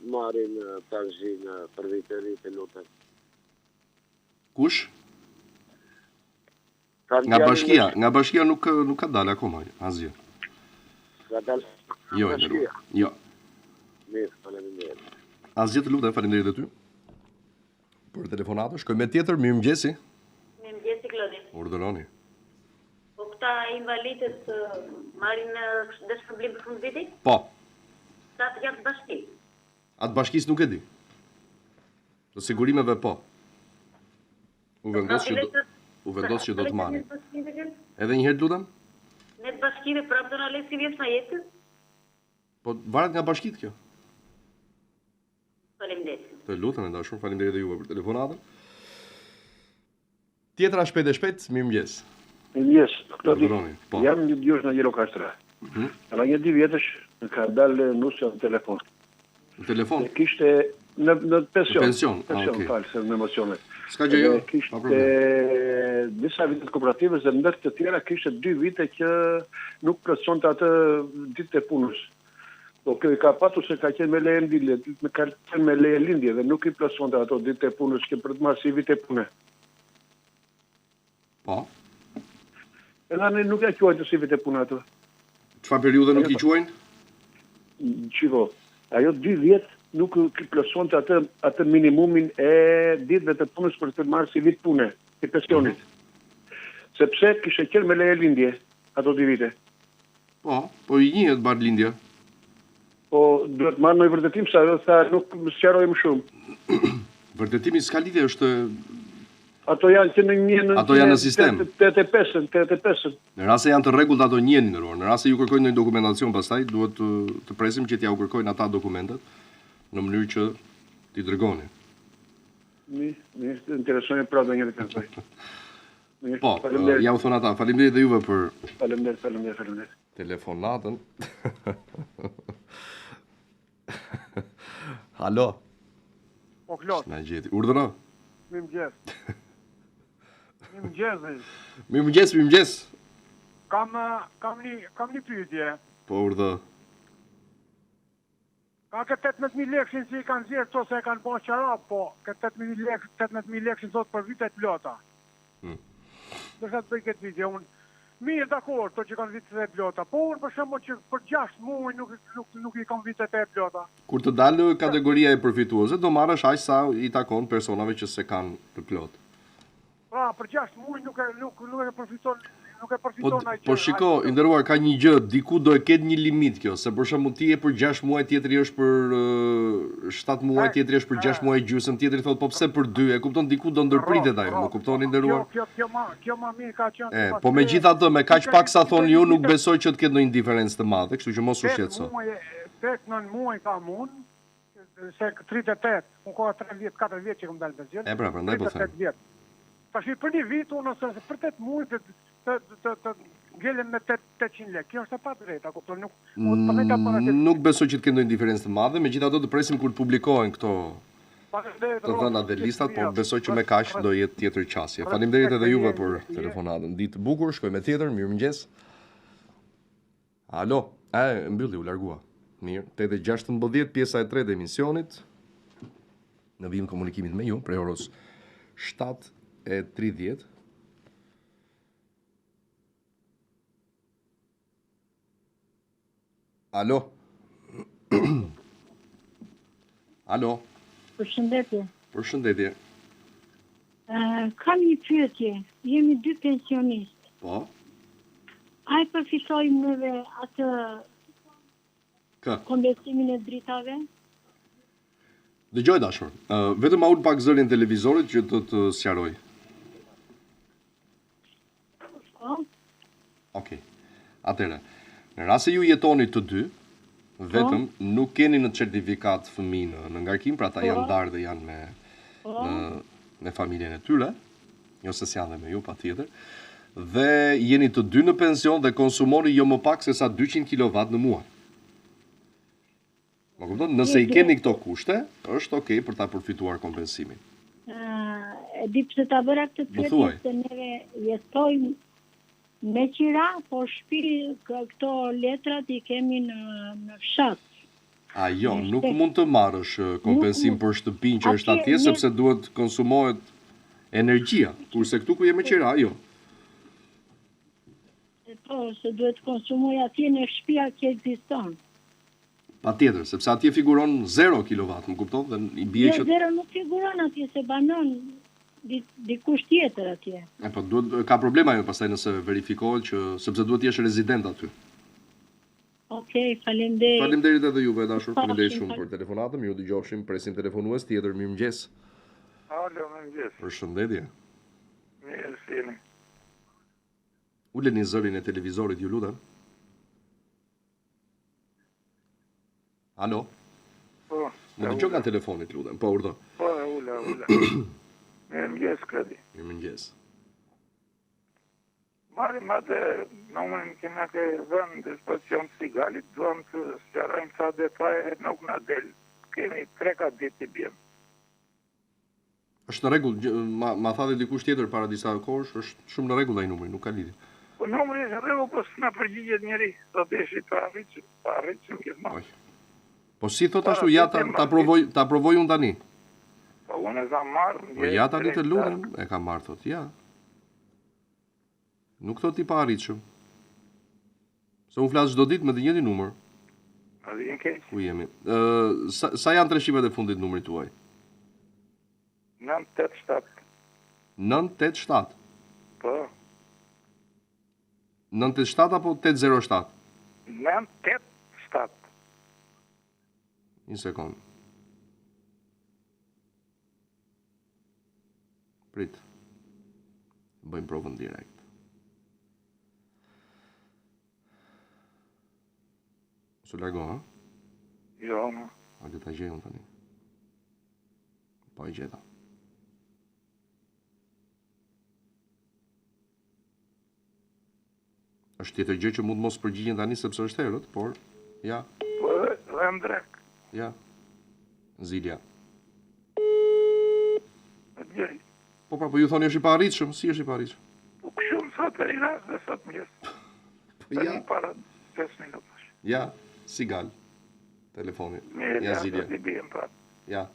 marrin tashim për viterit e lutem? Kush? Nga bashkia nuk ka dalë akoma, asgjë. Ka dalë? Jo. Mirë, faleminderit. Asgjë të lutem, faleminderit e ty. Për telefonatën, shkojmë me tjetër, mirëmëngjesi. Mirëmëngjesi, Klodi. Urdhëroni. Po këta invalidët marrin dëshpërblim për fund vitit? Po. Sa të janë të bashki? Atë bashkisë nuk e di. Të sigurimeve po. U vendos që do të marrin. Edhe një herë lutem? Ne të bashkive prapë do na lë si vjes na jetë? Po varet nga bashkitë kjo. Faleminderit. Të lutem, dashur, faleminderit juve për telefonatën. Tjetra shpejt, mirëmëngjes. Mirëmëngjes. Klodi. Po. Jam një djosh në Gjirokastra. Era një 2 vjetësh ka dalë nusja në telefon. Në telefon? Kishte në pension. Pension, falë, se në emocione. S'ka gjë jo. Kishte disa vite kooperative dhe ndër të tjera kishte 2 vite që nuk plotësonte atë ditë e punës. Po kjo i ka patur se ka qenë me leje lindje dhe nuk i plotësonte ato ditë e punës që për të marrë si vite pune. Po. Edhe ne nuk ja quajtë si vite pune ato. Çfarë periudhe nuk i quajnë? Qiko, ajo 2 vjet nuk i plotësonte atë minimumin e ditëve të punës për të marrë si vit pune, i pensionit. Sepse kishte qenë me leje lindje ato 2 vite. Po i njihet bar lindja. Po duhet marrë në vërtetim sa ajo tha nuk më sqaroj më shumë. Vërtetimi s'ka lidhje, është ato janë që në sistem. 85. Në rast se janë të rregullt ato njënin ndëruar. Në rast se ju kërkojnë ndonjë dokumentacion pastaj duhet të presim që t'ja u kërkojnë ata dokumentet në mënyrë që t'i dërgoni. Mirë, interesojnë prapë një të Po, ja u thon ata. Faleminderit dhe juve për Faleminderit. Telefonatën. Alo. Po Klod. Na gjeti. Urdhëro. Mirëmëngjes. Mirëmëngjes. Kam një pyetje. Po urdhë. Ka këtë 18.000 lekshin që i kanë zirë to se e kanë bërë qarap, po këtë 18.000 lekshin sot për vitet plota. Dërsa të bëj këtë video, mirë dakor, to që kanë vitet e plota, po unë për shembull që për 6 muaj nuk i kanë vitet e plota. Kur të dalë kategoria e përfituese, do marrësh aq sa i takon personave që se kanë të plot. Pra, për 6 muaj nuk e përfiton ai. Po shiko, i nderuar, ka një gjë, diku do e ketë një limit kjo, se për shembull ti je për 6 muaj, tjetri është për 7 muaj, tjetri është për 6 muaj gjysmë, tjetri thotë po pse për 2, e kupton, diku do ndërpritet ajo, më kuptoni nderuar? Kjo më mirë ka qenë. Po megjithatë, me kaq pak sa thoni ju, nuk besoj që të ketë ndonjë diferencë të madhe, kështu që mos u shqetëso. 8-9 muaj ka mund, se 38, unë ka 3 vjet, 4 vjet që kam dalë pension. E pra, prandaj po them. Tash për një vit unë ose për 8 muaj të ngelem me 800 lekë. Kjo është e padrejta, kupton, nuk besoj që të ketë ndonjë diferencë të madhe, megjithatë do të presim kur të publikohen këto të dhënat dhe listat, por besoj që me kaq do jetë tjetër qasje. Faleminderit edhe juve për telefonatën. Ditë bukur, shkoj me tjetër, mirëmëngjes. Alo, mbylli, u largua. Mirë, 8:16, pjesa e 3 e emisionit. Në vijim komunikimit me ju, prej orës 7:30. Alo. Alo. Përshëndetje. Kam një pyetje. Jemi 2 pensionistë. Po. A e përfitojmë neve atë kompensimin e dritave? Dëgjoj dashur. Vetëm ma ul pak zërin televizorit që do të sqaroj. Okej. Atëherë, në rast se ju jetoni të dy, vetëm nuk keni në certifikat fëmijë në ngarkim, pra ata janë ndarë dhe janë me familjen e tyre, jo se janë dhe me ju patjetër. dhe jeni të dy në pension dhe konsumoni jo më pak se sa 200 kW në muaj. Më kupton? Nëse i keni këto kushte, është okay për ta përfituar kompensimin. E di pse ta bëra këtë pyetje se neve jetojmë me qira, po shtëpi këto letrat i kemi në fshat. Jo, nuk mund të marrësh kompensim për shtëpinë që është atje, sepse duhet konsumohet energjia, kurse këtu ku je me qira, jo. Po, se duhet konsumoj atje në shtëpia që ekziston. Patjetër, sepse atje figuron 0 kW, më kupton? Dhe i bie që 0 nuk figuron atje, se banon dikush tjetër atje. Po ka problema ajo pastaj nëse verifikohet që sepse duhet të jesh rezident aty. Okej, faleminderit. Faleminderit edhe juve dashur, faleminderit shumë për telefonatën. Ju dëgjofshim, presim telefonues tjetër. Mirëmëngjes. Alo, mirëmëngjes. Përshëndetje. Mirë, jeni. Uleni zërin e televizorit, ju lutem. Alo? Po. Më dëgjon nga telefonit, lutem. Po, urdhë. Po, ula. Mirëmëngjes, kredi. Mirëmëngjes. Marim atë numërin kena ke vënë dispozicion Sigalit, duam të sqarojmë sa detaje nuk na del. Kemi 3-4 ditë i bjem. Është në rregull, ma tha dhe dikush tjetër para disa kohësh, është shumë në rregull ai numri, nuk ka lidhje. Po numri është në rregull, po s'na përgjigjet njëri, do të jeshi të arritshëm gjithmonë. Po si thot ashtu, ja ta provoj unë tani. Po unë e kam marrë. Po ja tani të lutem, e kam marrë thot, ja. Nuk thot i pa arritshëm. Se unë flas çdo ditë me të njëjtin numër. A vjen keq? Ku jemi? Sa janë 3 shifrat e fundit numrit tuaj? 987. 987. Po. 987 apo 807? 987. Një sekund. Prit. Bëjmë provën direkt. Së largo, ha? Jo, ma. Hajde ta gjej unë tani. Po e gjeta. Është tjetër gjë që mund mos përgjigjen tani sepse është herët, por ja. Po dhe më drek. Ja. Zilja. Po pra, po ju thoni është i pa arritshëm, si është i pa arritshëm? Po kështu më thot e ira dhe sot mëngjes. Po ja. Para 5 minutash. Ja, Sigal. Telefoni. Ja, Zilja. Do t'i bijem prap. Ja.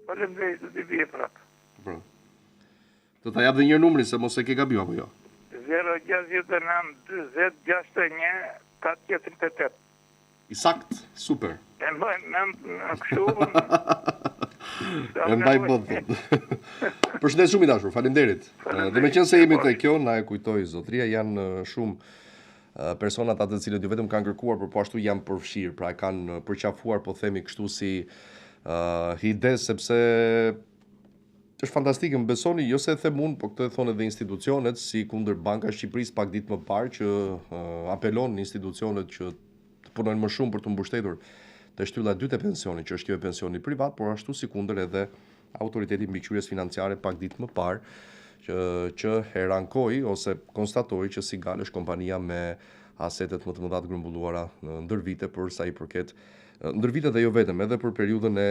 Faleminderit, do t'i bije prap. Po. Do ta jap dhe një numrin se mos e ke gabim apo jo. 069 20 61 438. I sakt, super. E mbaj në kështu. E mbaj botën. Përshëndet shumë i dashur, faleminderit. Dhe me qenë se jemi te kjo, na e kujtoi zotria, janë shumë personat atë të cilët jo vetëm kanë kërkuar, por po ashtu janë përfshirë, pra kanë përqafuar, po themi kështu si hide, sepse është fantastike, më besoni, jo se e them unë, po këtë e thonë edhe institucionet, si kundër Banka e Shqipërisë pak ditë më parë, që apelon institucionet që të punojnë më shumë për të mbështetur të shtylla e dytë e pensionit, që është kjo e pensionit privat, por ashtu si kundër edhe autoriteti mbikëqyrjes financiare pak ditë më parë, që herankoi ose konstatoi që Sigal është kompania me asetet më të mëdha të grumbulluara ndër vite për sa i përket ndër vite dhe jo vetëm, edhe për periudhën e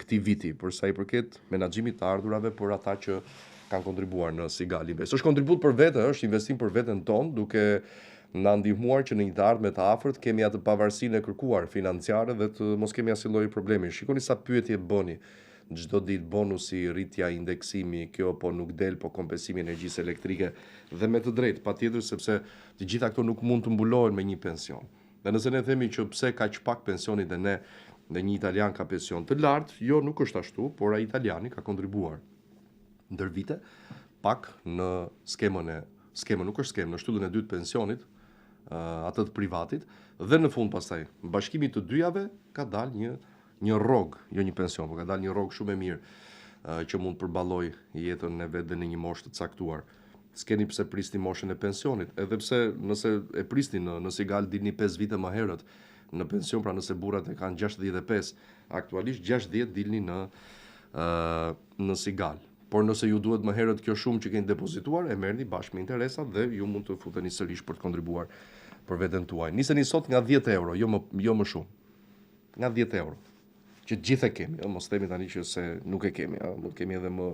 këtij viti, për sa i përket menaxhimit të ardhurave për ata që kanë kontribuar në Sigal Invest. Është kontribut për vete, është investim për veten tonë, duke na ndihmuar që në një të ardhme të afërt kemi atë pavarësinë e kërkuar financiare dhe të mos kemi asnjë lloj problemi. Shikoni sa pyetje bëni çdo ditë, bonusi, rritja, indeksimi, kjo po nuk del, po kompensimi i energjisë elektrike, dhe me të drejtë, patjetër, sepse të gjitha këto nuk mund të mbulohen me një pension. Dhe nëse ne themi që pse kaq pak pensionit dhe ne dhe një italian ka pension të lartë, jo, nuk është ashtu, por ai italiani ka kontribuar ndër vite pak në skemën nuk është skemë, në shtyllën e dytë pensionit, atë të privatit, dhe në fund pastaj bashkimi të dyjave ka dalë një rrog, jo një pension, por ka dalë një rrog shumë e mirë që mund përballoj jetën e vet dhe në një moshë të caktuar. S'keni pse prisni moshën e pensionit, edhe pse nëse e prisni në Sigal dilni 5 vite më herët në pension, pra nëse burrat e kanë 65, aktualisht 60 dilni në Sigal. por nëse ju duhet më herët kjo shumë që keni depozituar, e merrni bashkë me interesat dhe ju mund të futeni sërish për të kontribuar për veten tuaj. Niseni sot nga 10 euro, jo më shumë. Nga 10 euro. Që gjithë e kemi, mos themi tani që se nuk e kemi, mund kemi edhe më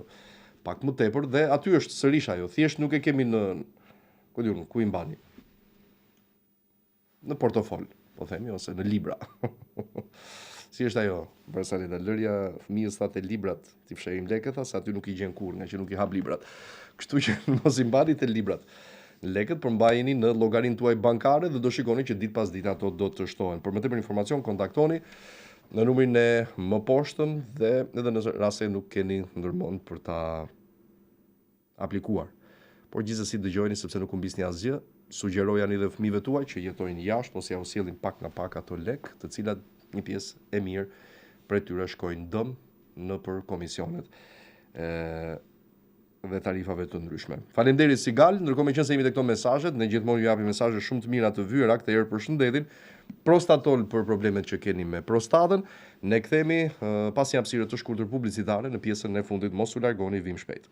pak më tepër dhe aty është sërish ajo, thjesht nuk e kemi në ku i mbani. Në portofol, po themi, ose në libra. Si është ajo, Bersalita, lërja fëmijës thatë librat, ti fshehim lekët, se aty nuk i gjen kurrë, nga që nuk i hap librat. Kështu që mos i mbani te librat. Lekët përmbajeni në llogarinë tuaj bankare dhe do shikoni që ditë pas dite ato do të shtohen. Për më tepër informacion kontaktoni në numrin e më poshtëm dhe edhe në rast se nuk keni ndërmend për ta aplikuar. Por gjithsesi dëgjojeni sepse nuk humbisni asgjë. Sugjeroj ani dhe fëmijëve tuaj që jetojnë jashtë ose ja u sjellin pak nga pak ato lek, të cilat një pjesë e mirë prej tyre shkojnë dëm në për komisionet dhe tarifave të ndryshme. Faleminderit Sigal, ndërkohë me qenë se jemi te këto mesazhet, ne gjithmonë ju japim mesazhe shumë të mira të vyera, këtë herë përshëndetin. Prostatol për problemet që keni me prostatën. Ne kthehemi pas një hapësire të shkurtër publicitare në pjesën e fundit, mos u largoni, vim shpejt.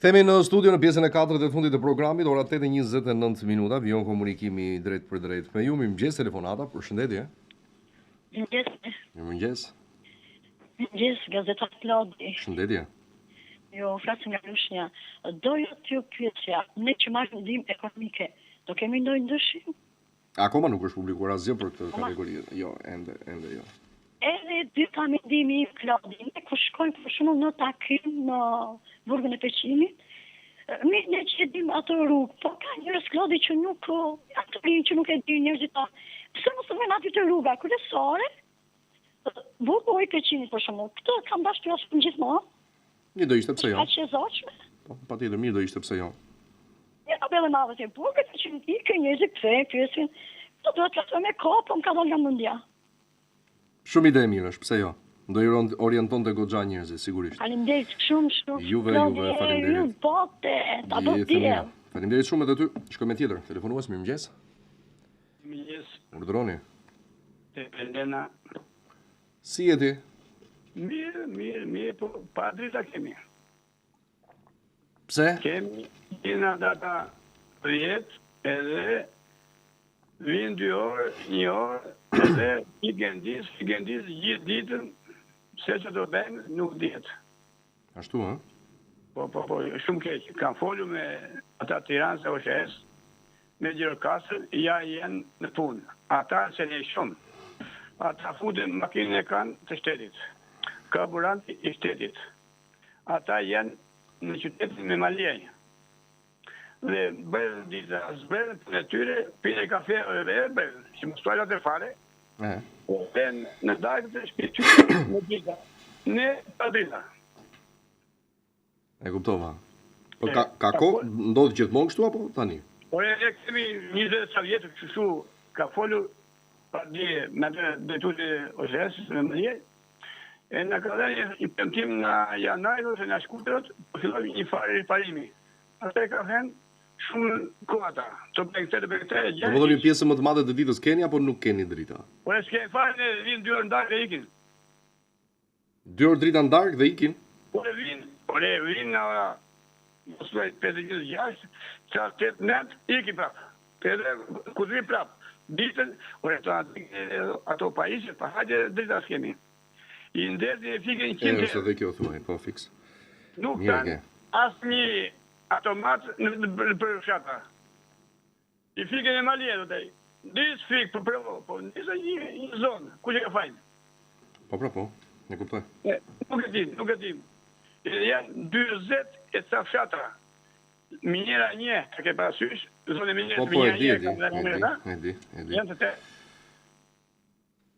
Kthehemi në studio në pjesën e 4 të fundit të programit, ora 8:29 minuta, vijon komunikimi drejt për drejt me ju. Mirëmëngjes telefonata, përshëndetje. Mirëmëngjes. Mirëmëngjes, gazeta Plodi. Përshëndetje. Jo, flasim nga Lushnja. Doja t'ju pyetja, ne që marrim ndihmë ekonomike, do kemi ndonjë ndryshim? Akoma nuk është publikuar asgjë për këtë kategori. Jo, ende jo. Edhe dyta me ndihmë i Klodi, ne ku shkojmë për shembull në takim në burgun e Peqinit, ne që dim ato rrugë, po ka njerëz Klodi që nuk, ato rinë që nuk e din njerëzit ta. Pse mos vjen aty te rruga kryesore? Burgu i Peqinit për shembull, këtë kam dashur të japim gjithmonë. Një do ishte pse jo. Ka që zoqme? Patjetër, mirë do ishte pse jo. Ja, tabelë madhe të burgut, që nuk i ka njerëzit pse, pyesin, do të trajtoj me kopë, më ka dalë nga mendja. Shumë ide e mirë është, pse jo. Do i orientonte goxha njerëzit, sigurisht. Faleminderit shumë. Juve, faleminderit. Ju bote, ta do diell. Faleminderit shumë edhe ty. Shkoj me tjetër. Telefonues, mirëmëngjes. Mirëmëngjes. Urdhroni. Te Pendena. Si je ti? Mirë, po pa drita kemi. Pse? Kemi jena data 10 edhe vinë 2 orë, 1 orë, edhe i gendis gjithë ditën, se që do bëjmë nuk djetë. Ashtu, ha? Po, shumë keq. Kam folur me ata Tiranë se OSHS, me Gjirokastër, ja jenë në punë. Ata se ne shumë. Ata futen makinën e kanë të shtetit. Karburanti i shtetit. Ata janë në qytetin me maljenj. Dhe bërën dita, zbërën për në tyre, pine kafe e bërën, që më stuajlat e fare, dhe në dajtë të shpityre në dita, ne pa drita. E kuptova. Po ka ko, ndodhë gjithmonë kështu apo tani? Po e kemi 20 sa vjetë kështu, ka folur pa dje me dhe tutë OSHS, me maljenj, e në ka dhe një pëmtim nga janajt ose nga shkutërët, po filloj një farë riparimi. Ata e ka thënë shumë kohata. Të bëjtë. Po më dhe një pjesë më të madhe të ditës keni, apo nuk keni drita? Po e s'keni farë, ne vinë 2 orë ndarë dhe ikin. 2 orë drita ndarë dhe ikin? Po e vinë nga mos të 5:06, qa 8:09, ikin prapë. Edhe ku dhvi prapë. Ditën, ato pajisët, pa hajde drita s'kemi. I ndërdi e fike 100 është edhe kjo thuaj, po fix. Nuk kanë asë një automat në përshata. I fike në malje, do të e. Disë fike për prëvo, po nisë një zonë, ku që ka fajnë. Po, ne kuptoj. Nuk e tim. Janë 20 e ca fshatra. Minjera një, të ke parasysh, zonë e minjera e di. Janë të te.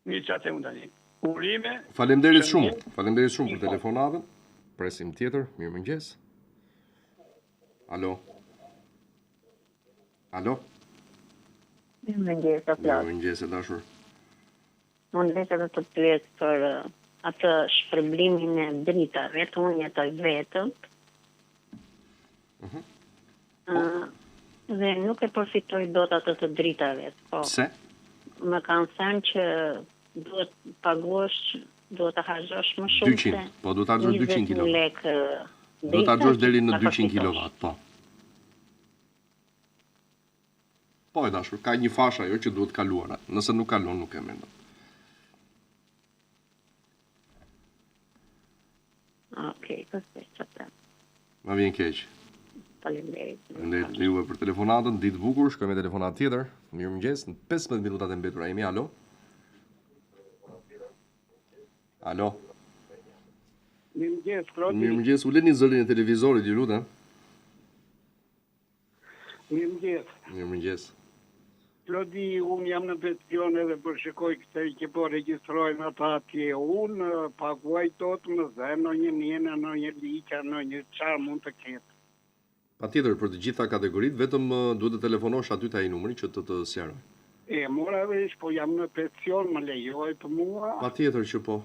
Një qatë e mund të një. Urime. Faleminderit shumë për telefonatën. Presim tjetër, mirëmëngjes. Alo. Mirëmëngjes, aplausos. Mirëmëngjes e dashur. Unë vetëm të pyet për atë shpërblimin e dritave, unë jetoj vetëm. Dhe nuk e përfitoj dot atë të dritave. Pse? Më kanë thënë që duhet paguash duhet të harxhosh më shumë 200, po duhet të harxhosh 200 kW. Do të harxhosh deri në 200 kW, po. Po e dashur, ka një fash ajo që duhet kaluar. Nëse nuk kalon, nuk e mendon. Okej, perfekt. Ma vjen keq. Faleminderit. Faleminderit juve për telefonatën, ditë bukur, shkojmë me telefonat tjetër. Mirëmëngjes, në 15 minutat e mbetura jemi, alo. Alo. Mirëmëngjes, Klodi. Mirëmëngjes, uleni zërin e televizorit, ju lutem. Mirëmëngjes. Mirëmëngjes. Klodi, unë jam në pension edhe përshikoj këtë që po regjistrojnë ata atje. Unë paguaj tot më dhe në një njënë, në një liqa, në një qarë mund të ketë. Patjetër, për të gjitha kategoritë, vetëm duhet të telefonosh aty taj numri që të sjaroj. Mora vesh, po jam në pension, më lejojt mua. Patjetër që po.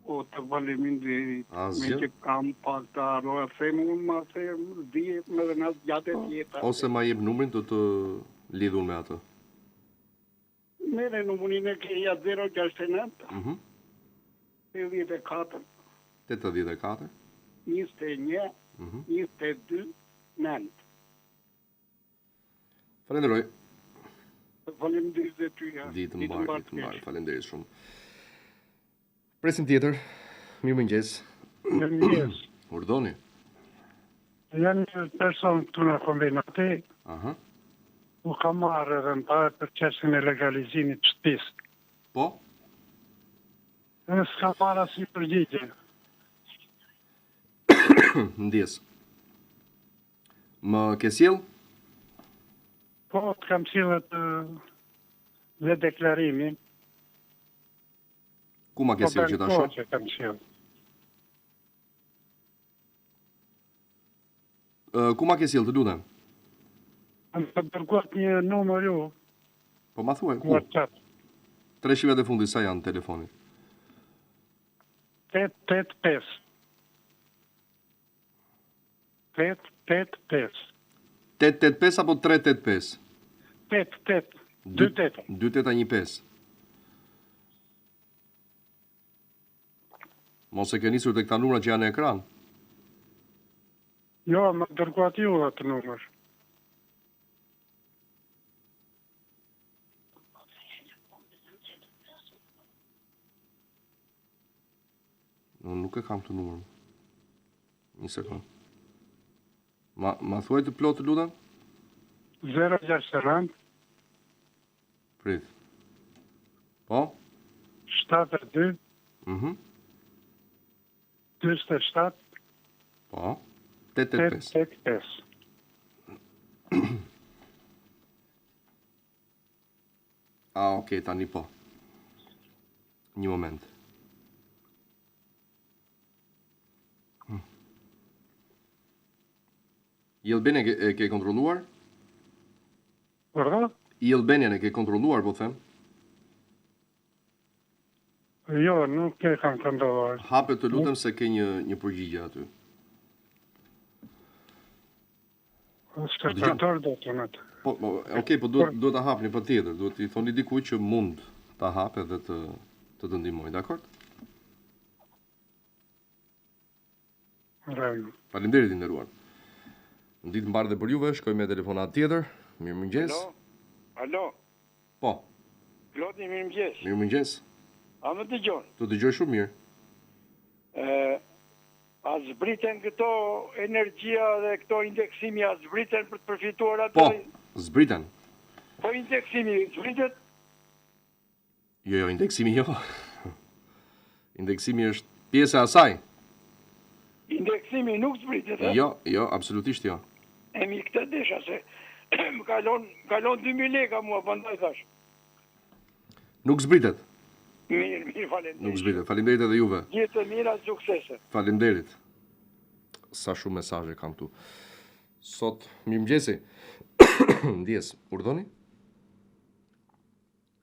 O të faleminderit. Me që kam pak të arroja, them unë ma them, dihet me dhe nësë gjatë tjeta. Ose ma jep numrin të lidhur me atë. Mere numrin e keja 069 84 84 21 22 9. Falenderoj. Faleminderit dhe tyja. Ditë mbarë, falenderit shumë. Presim tjetër. Mirëmëngjes. Mirëmëngjes. Urdhoni. Janë një person këtu në kombinati. Aha. U ka marrë edhe në parë për qesin e legalizimit të shtëpisë. Po? E s'ka marrë asnjë përgjigje. Ndjes. Më ke sjell? Po, të kam sjellë dhe deklarimin. Ku ma ke sjell që ta shoh? Po, që kam sjell. Ku ma ke sjell, të lutem? Më të dërguat një numër ju. Po ma thuaj, ku? WhatsApp. 3 shqivet e fundit, sa janë në telefonit? 885. 885. 885 apo 385? 88. 28. 2815. Mos e ke nisur të këta numra që janë në ekran? Jo, më dërguat ju atë numër. Nuk e kam të numër. Një sekund. Ma thuaj të plot të lutem? 069. Prit. Po? 72. 27. Po? 885. Okej, tani po. Një moment. I Albanian e ke kontrolluar? Përra? I Albanian e ke kontrolluar, po them? Jo, nuk e kam kontrolluar. Hape të lutem se ke një përgjigje aty. Shkërtator do të në të. Okej, po duhet të hapni për tjetër. Duhet i thoni dikuj që mund të hape dhe të ndihmoj, dakord? Faleminderit i nderuar. Në ditë mbarë dhe për juve, shkoj me telefonat tjetër. Mirëmëngjes. Alo. Po. Klodi, mirëmëngjes. Mirëmëngjes. A më dëgjon? Të dëgjoj shumë mirë. A zbriten këto energjia dhe këto indeksimi, a zbriten për të përfituar ato? Po, zbriten. Po indeksimi, zbritet? Jo, indeksimi jo. Indeksimi është pjesë e asaj. Indeksimi nuk zbritet, e? Jo, absolutisht jo. Mi këtë desha se më kalon 2.000 leka mua, pandaj thash. Nuk zbritet. Mirë, falenderit. Nuk zbritet. Faleminderit edhe juve. Gjithë të mira, suksese. Faleminderit. Sa shumë mesazhe kam tu. Sot, mirëmëngjesi. Ndjes, urdhoni?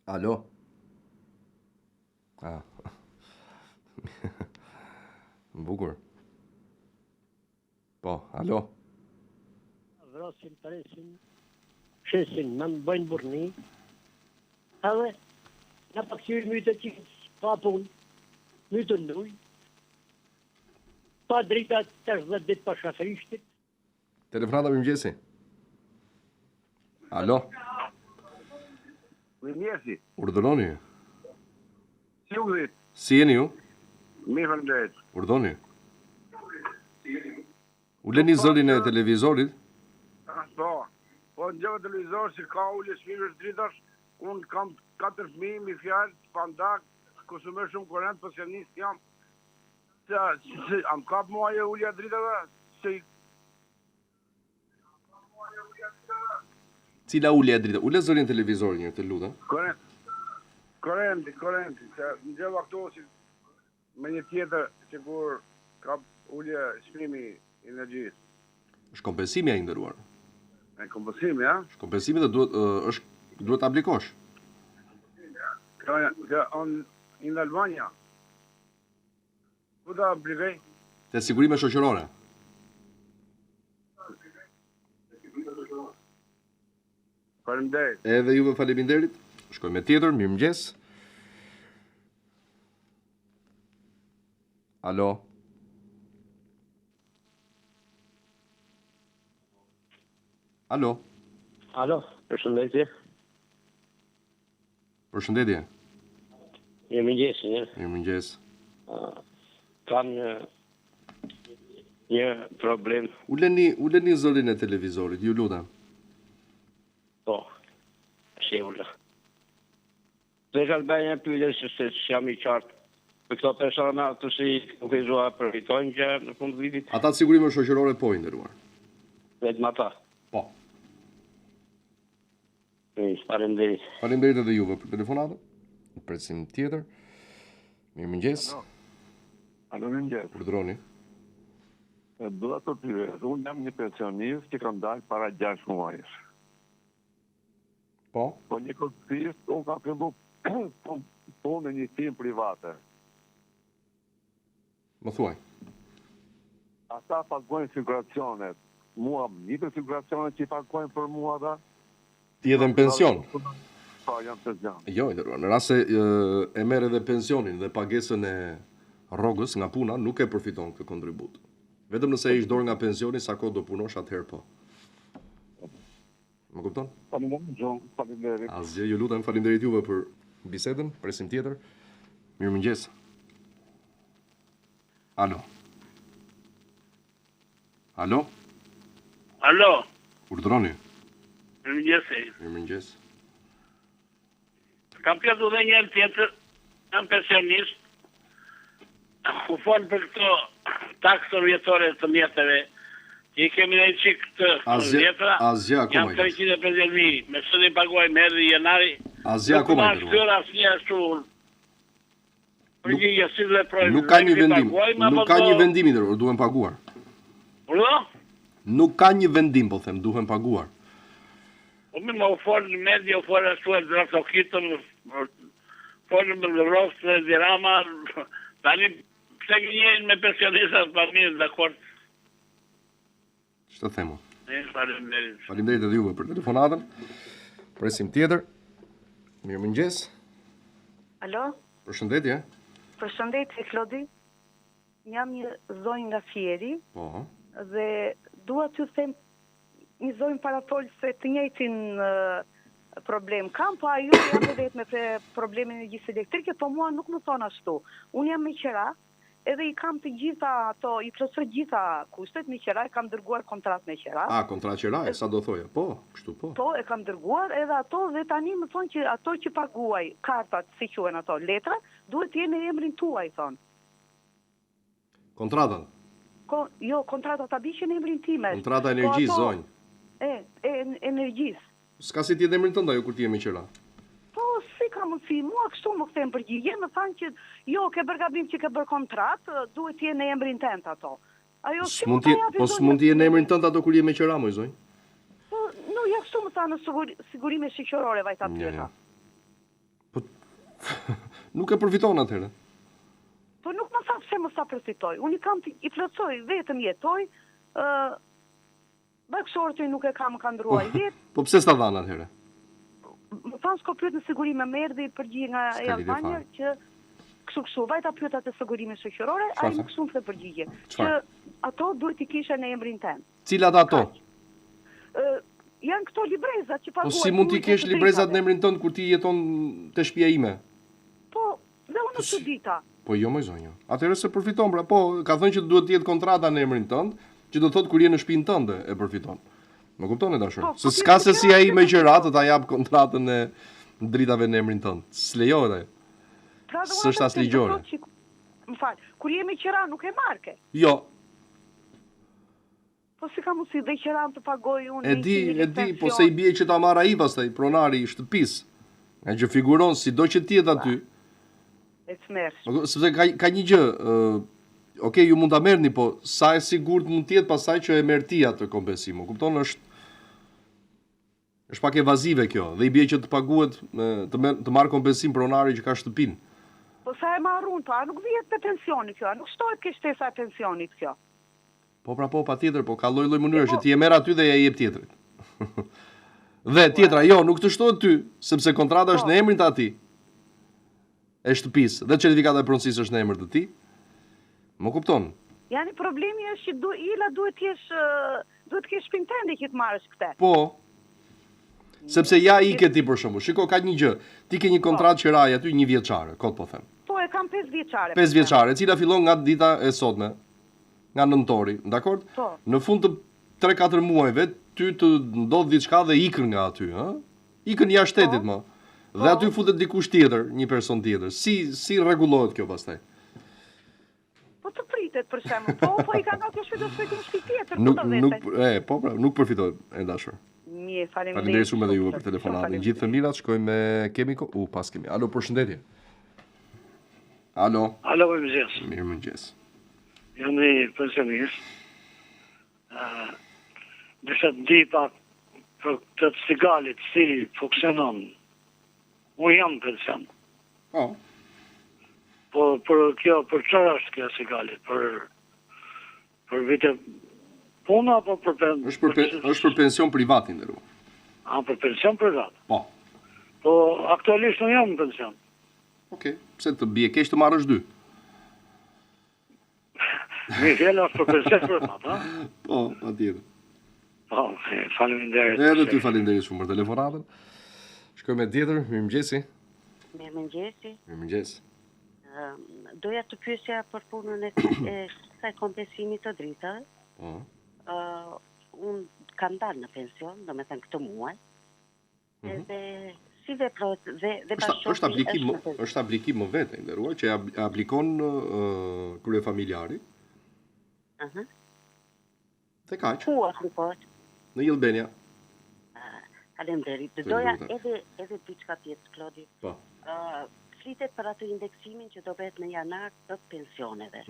Alo. Bukur. Po, alo. Vrasin, presin, shesin, në bëjnë burni, edhe në pak qyrë mytë që pa punë. My të nduj, pa drita 80 ditë pa shaferishtit. Telefonata mirëmëngjesi. Alo. Mirëmëngjesi. Urdhëroni. Si u dhit? Si jeni ju? Mirë faleminderit. Urdhoni. Uleni zërin e televizorit. Po në gjëve televizor si ka ule shmirës dritash, unë kam 4 fëmijë, mi fjalë, pandak, konsumër shumë korrent, pensionist jam. Am kap mua e ulja dritave, se Cila ulja e drita? Ule zërin televizorin një të lutem. Korrenti, se në gjëva këto si me një tjetër që kur ka ulja shmimi energjisë. Është kompensimi ai nderuar. E kompensimi, ja? Është kompensimi dhe duhet të aplikosh. Në Albania. Ku da aplikoj? Te sigurime shoqërore. Faleminderit. Edhe juve faleminderit. Shkojmë me tjetër, mirëmëngjes. Alo. Alo. Alo, përshëndetje. Përshëndetje. Mirëmëngjes, një. Mirëmëngjes. Kam një problem. Uleni zërin e televizorit, ju lutem. Po, shembull. Veç Albania pyetën se jam I qartë. Për këto persona të si nuk e zua përfitojnë që në fund vitit. Ata të sigurime shoqërore po I nderuar. Vetëm ata. Po. Faleminderit. Faleminderit edhe juve për telefonatën. Presim tjetër. Mirëmëngjes. Alo, mirëmëngjes. Urdhroni. Dua të pyes, unë jam një pensionist që kam dalë para 6 muajsh. Po? Po një konfist, unë kam fillu punë në një firmë private. Më thuaj. Ata pagojnë siguracionet. Mua një për siguracionet që I pagojnë për mua da? Ti edhe në pension? Po, jam pension. Jo, në rast se e merr edhe pensionin dhe pagesën e rrogës nga puna, nuk e përfiton këtë kontribut. Vetëm nëse ish dorë nga pensioni, sa kohë do punosh atëherë po. Më kupton? Faleminderit. Asgjë, ju lutem, faleminderit juve për bisedën, presim tjetër. Mirëmëngjes. Alo. Alo. Alo. Urdhroni. Mirëmëngjesi. Mirëmëngjes. Kam pjetu dhe njërë tjetër, jam pensionist, u folë për këto taksën vjetore të mjetëve, që I kemi dhe qikë të vjetra, jam 350.000, me së dhe paguaj me erdi janari, Azja akoma I nërruar. Asnjë ashtu, përgjigje si dhe projnë, nuk ka një vendim, nuk ka një vendim I nërruar, duhen paguar. Urdo? Nuk ka një vendim, po them, duhen paguar. Po mi më u folë në media, u folë ashtu e drasokitën, folë me Lëvrosë, Dirama, tani pse gjenjejnë me pensionistat pa mirë, dakord. Ç'të themu? Faleminderit. Faleminderit edhe juve për telefonatën. Presim tjetër. Mirëmëngjes. Alo? Përshëndetje. Përshëndetje, Klodi. Jam një zonjë nga Fieri. Po. Dhe dua t'ju them një zonjë parafol se të njëjtin problem kam, po ajo jam vetë me problemin e gjisë elektrike, po mua nuk më thon ashtu. Unë jam me qira, edhe I kam të gjitha ato, I plotësoj gjitha kushtet me qira, I kam dërguar kontratë me qira. Kontratë qiraje, sa do thoja? Po, kështu po. Po, e kam dërguar edhe ato dhe tani më thonë që ato që paguaj, kartat, si quhen ato, letra, duhet të jenë në emrin tuaj, thonë. Kontratën? Jo, kontrata ta bishë në emrin time. Kontrata energjisë, zonjë. Energjisë. S'ka si t'jetë emrin tënd ajo kur ti je me qira. Po, si ka mundësi, mua kështu më kthen përgjigje, më thanë që jo, ke bërë gabim që ke bërë kontratë, duhet të jenë në emrin tënd ato. Ajo si mund të japë? Po s'mund të jenë në emrin tënd ato kur je me qira, moj zonjë. Po, no, ja kështu më thanë në sigurime shoqërore vajta pyeta. Po nuk e përfiton atëherë. Po nuk më tha pse mos ta përfitoj. Unë I plotësoj, vetëm jetoj, baksorti nuk e kam ka ndruar jetë. Po pse s'ta dhanë atëherë? Më thanë s'ko pyet në sigurime, më erdhi përgjigje nga Albania që kështu, vajta pyeta të sigurimisë shoqërore, ai nuk shumë të përgjigje. Që ato duhet i kishe në emrin tënd. Cilat ato? Janë këto librezat që paguajnë. Po si mund t'i kesh librezat në emrin tënd kur ti jeton te shtëpia ime? Po, dhe unë nuk dita. Po jo më zonjë. Atëherë se përfiton pra, po ka thënë që duhet të jetë kontrata në emrin tënd, që do thotë kur je në shtëpinë tënde e përfiton. Më kupton e dashur? Se s'ka se si ai me qira të ta jap kontratën e dritave në emrin tënd. S'lejohet ai. S'është as ligjore. Më fal, kur jemi qira nuk e marke. Jo. Po si ka mundsi dhe qiran të pagoj unë? E di, po se i bie që ta marr ai pastaj pronari i shtëpisë. Nga që figuron sido që ti jetë aty. E smersh. Sepse ka një gjë, okej, ju mund ta merrni, po sa e sigurt mund të jetë pastaj që e merr ti atë kompensim. Kupton, është pak evazive kjo, dhe i bie që të paguhet të marr kompensim pronari që ka shtëpinë. Po sa e marrun, po a nuk vihet te pensioni kjo, nuk shtohet ke shtesa e pensionit kjo. Po pra po, patjetër, po ka lloj-lloj mënyre që ti e merr aty dhe ja jep tjetrit. Dhe tjetra, jo, nuk të shtohet ty, sepse kontrata është në emrin të atij. E shtëpisë, dhe certifikata e pronësisë është në emër të tij. Më kupton? Jani problemi është që ila duhet të kesh shpinë tënde që të marrësh këtë. Po. Sepse ja i ke ti për shembull. Shiko, ka një gjë. Ti ke një kontratë qiraje aty 1 vjeçare, kot po them. Po, e kam 5 vjeçare. 5 vjeçare, e cila fillon nga dita e sotme, nga nëntori, dakord? Po. Në fund të 3-4 muajve ty të ndodh diçka dhe ikën nga aty, ë? Ikën jashtë shtetit më. Dhe aty futet dikush tjetër, një person tjetër. Si rregullohet kjo pastaj? Po të pritet për shembull. Po i kanë ato shpejt në shtëpi tjetër, nuk përfitohet e dashur. Mirë, faleminderit. Faleminderit shumë edhe juve për telefonatën. Gjithë të mirat, shkojmë me kemi pas kemi. Alo, përshëndetje. Alo. Alo, mëngjes. Mirëmëngjes. Jam një pensionist. Desha të di pak për këtë cigalit, si funksionon. Unë jam pension. Po. Po për kjo, për çfarë është kjo cigalit? Për vite puna apo për është për pension privat nderuar. Për pension privat? Po. Po aktualisht nuk jam në pension. Okej, pse të bie keq të marrësh 2? Mi fjela për pension privat, ha? Po, atjetër. Po, faleminderit. Edhe ty faleminderit shumë për telefonatën. Shkojmë me tjetër, mirëmëngjesi. Mirëmëngjesi. Mirëmëngjes. Doja të pyesja për punën e kësaj kompensimit të dritave. Unë kam dalë në pension, do me thënë këtë muaj. Edhe si veprohet dhe bashkëpunëtori është aplikim më vete, nderuar, që aplikon kryefamiljari. Dhe kaq. Ku aplikohet? Në Albania. Faleminderit. Doja edhe diçka tjetër, Klodi. Po. Flitet për atë indeksimin që do bëhet në janar të pensioneve.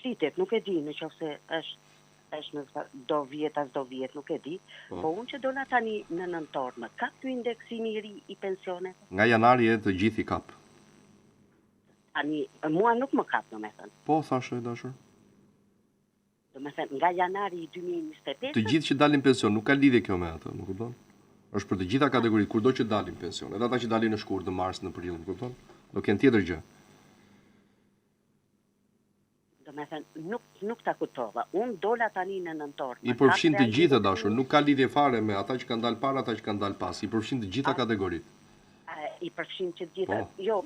Flitet, nuk e di nëse është në do vjet as do vjet, nuk e di. Po unë që dola tani në nëntor, më ka ky indeksimi i ri i pensioneve? Nga janari të gjithë i kap. Tani mua nuk më kap, domethënë. Po, thashë dashur. Domethënë nga janari i 2025. Të gjithë që dalin pension, nuk ka lidhje kjo me atë, nuk kupton? Është për të gjitha kategoritë, kurdo që dalin pension. Edhe ata që dalin në shkurt, në mars, në prill, kupton? Do kenë tjetër gjë. Domethënë nuk ta kuptova. Unë dola tani në nëntor. I përfshin të gjithë dashur, nuk ka lidhje fare me ata që kanë dalë para, ata që kanë dalë pas. I përfshin të gjitha kategoritë. I përfshin të gjitha. Jo,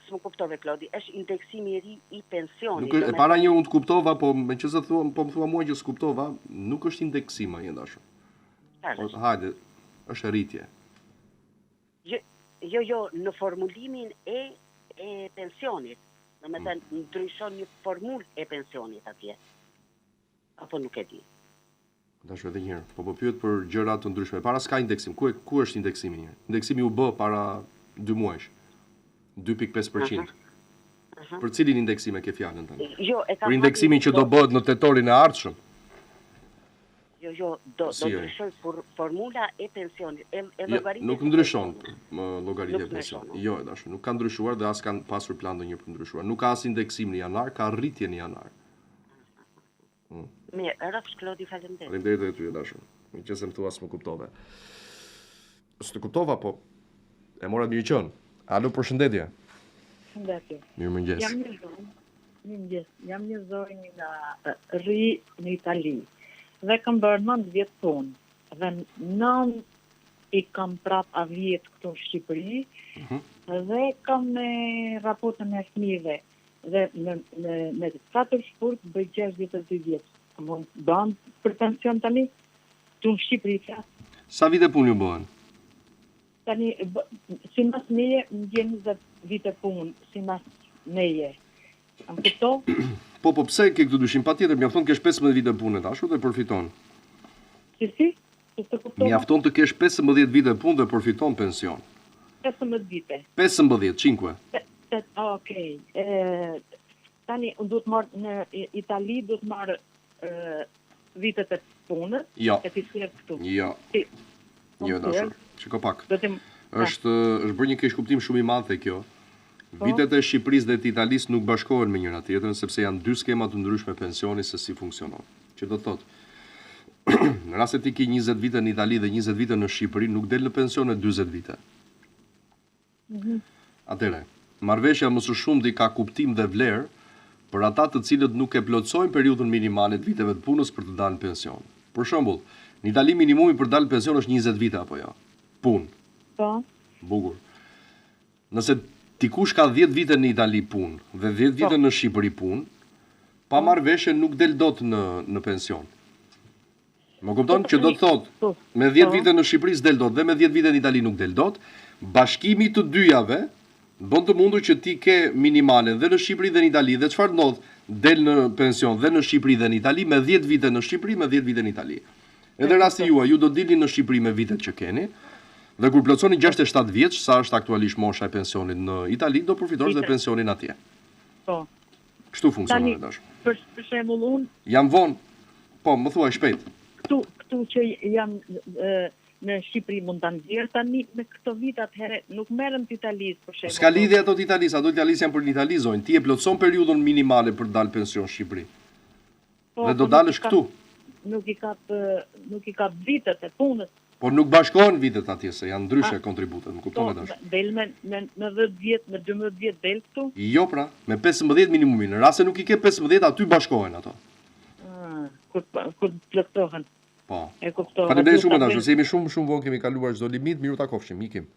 s'më kuptove, Klodi, është indeksimi i ri i pensionit. Nuk është para një unë të kuptova, po meqenëse thua, po më thua mua që s'kuptova, nuk është indeksim ai dashur. Hajde, është rritje. Jo, në formulimin e pensionit. Domethënë ndryshon një formulë e pensionit atje. Apo nuk e di. Dashur edhe një herë, po pyet për gjëra të ndryshme. Para s'ka indeksim. Ku është indeksimi një? Indeksimi u bë para 2 muajsh. 2.5%. Për cilin indeksim e ke fjalën tani? Për indeksimin që do bëhet në tetorin e ardhshëm. Jo, do ndryshoj formula e pensionit, e llogaritës. Nuk ndryshon llogaritja e pensionit. Jo, dashur, nuk ka ndryshuar dhe as kanë pasur plan ndonjë për ndryshuar. Nuk ka as indeksim në janar, ka rritje në janar. Mirë, rrofsh Klodi, faleminderit. Faleminderit edhe ty, dashur. Meqense më thua s'më kuptove. S'të kuptova, po e mora mirë qen. Alo, përshëndetje. Përshëndetje. Mirëmëngjes. Jam një zonjë nga Ri në Itali. Dhe kam bërë 9 vjet punë. Dhe 9 i kam prap avjet këtu në Shqipëri. Dhe kam me raportën e fëmijëve. Dhe me 4 shkurt bëj 62 vjet. Mund bën për pension tani këtu në Shqipëri. Sa vite punë ju bëhen? Tani, si mas meje, më gjenë 20 vite punë, si mas meje. Am këto? Po, pse ke këtu dyshim? Patjetër, mjafton të kesh 15 vite punë tash dhe përfiton. Si? Mjafton të kesh 15 vite punë dhe përfiton pension. 15 vite. 15, 5. Okej. Tani, unë du të marrë në Itali, du të marrë vitet e punës, e të sirë këtu. Jo, dashur. Shiko pak. Është bërë një keq kuptim shumë i madh te kjo. Vitet e Shqipërisë dhe të Italisë nuk bashkohen me njëra tjetrën sepse janë dy skema të ndryshme pensioni se si funksionon. Që do të thotë, në rast se ti ke 20 vite në Itali dhe 20 vite në Shqipëri, nuk del në pension me 40 vite. Atëre, marrëveshja më së shumti ka kuptim dhe vlerë për ata të cilët nuk e plotësojnë periudhën minimale të viteve të punës për të dalë në pension. Për shembull, në Itali minimumi për dalë në pension është 20 vite apo jo? Punë. Po. Bukur. Nëse dikush ka 10 vite në Itali punë dhe 10 vite në Shqipëri punë, pa marrëveshje nuk del dot në pension. Më kupton që do të thotë, me 10 vite në Shqipëri s'del dot dhe me 10 vite në Itali nuk del dot, bashkimi të dyjave bën të mundur që ti ke minimale dhe në Shqipëri dhe në Itali dhe çfarë ndodh? Del në pension dhe në Shqipëri dhe në Itali me 10 vite në Shqipëri me 10 vite në Itali. Edhe rasti juaj, ju do dilni në Shqipëri me vitet që keni, dhe kur plotësoni 67 vjeç, sa është aktualisht mosha e pensionit në Itali, do përfitosh dhe pensionin atje. Po. Kështu funksionon dash. Për shembull unë jam vonë. Po, më thuaj shpejt. Këtu që jam në Shqipëri mund ta nxjerr tani me këto vite atëherë nuk merrem të Italisë për shembull. S'ka lidhje ato të Italisë, ato të Italisë janë për në Itali zonjë. Ti e plotëson periudhën minimale për të dalë pension në Shqipëri. Dhe do dalësh këtu. Nuk i kap vitet e punës. Por nuk bashkohen vitet atje se janë ndryshe kontributet, më kupton vetë. Del me 10 vjet, me 12 vjet del këtu? Jo pra, me 15 minimumi. Në rast se nuk i ke 15, aty bashkohen ato. Kur plotësohen. Po. E kuptova. Faleminderit shumë dashur, se jemi shumë vonë kemi kaluar çdo limit, miru takofshim, ikim.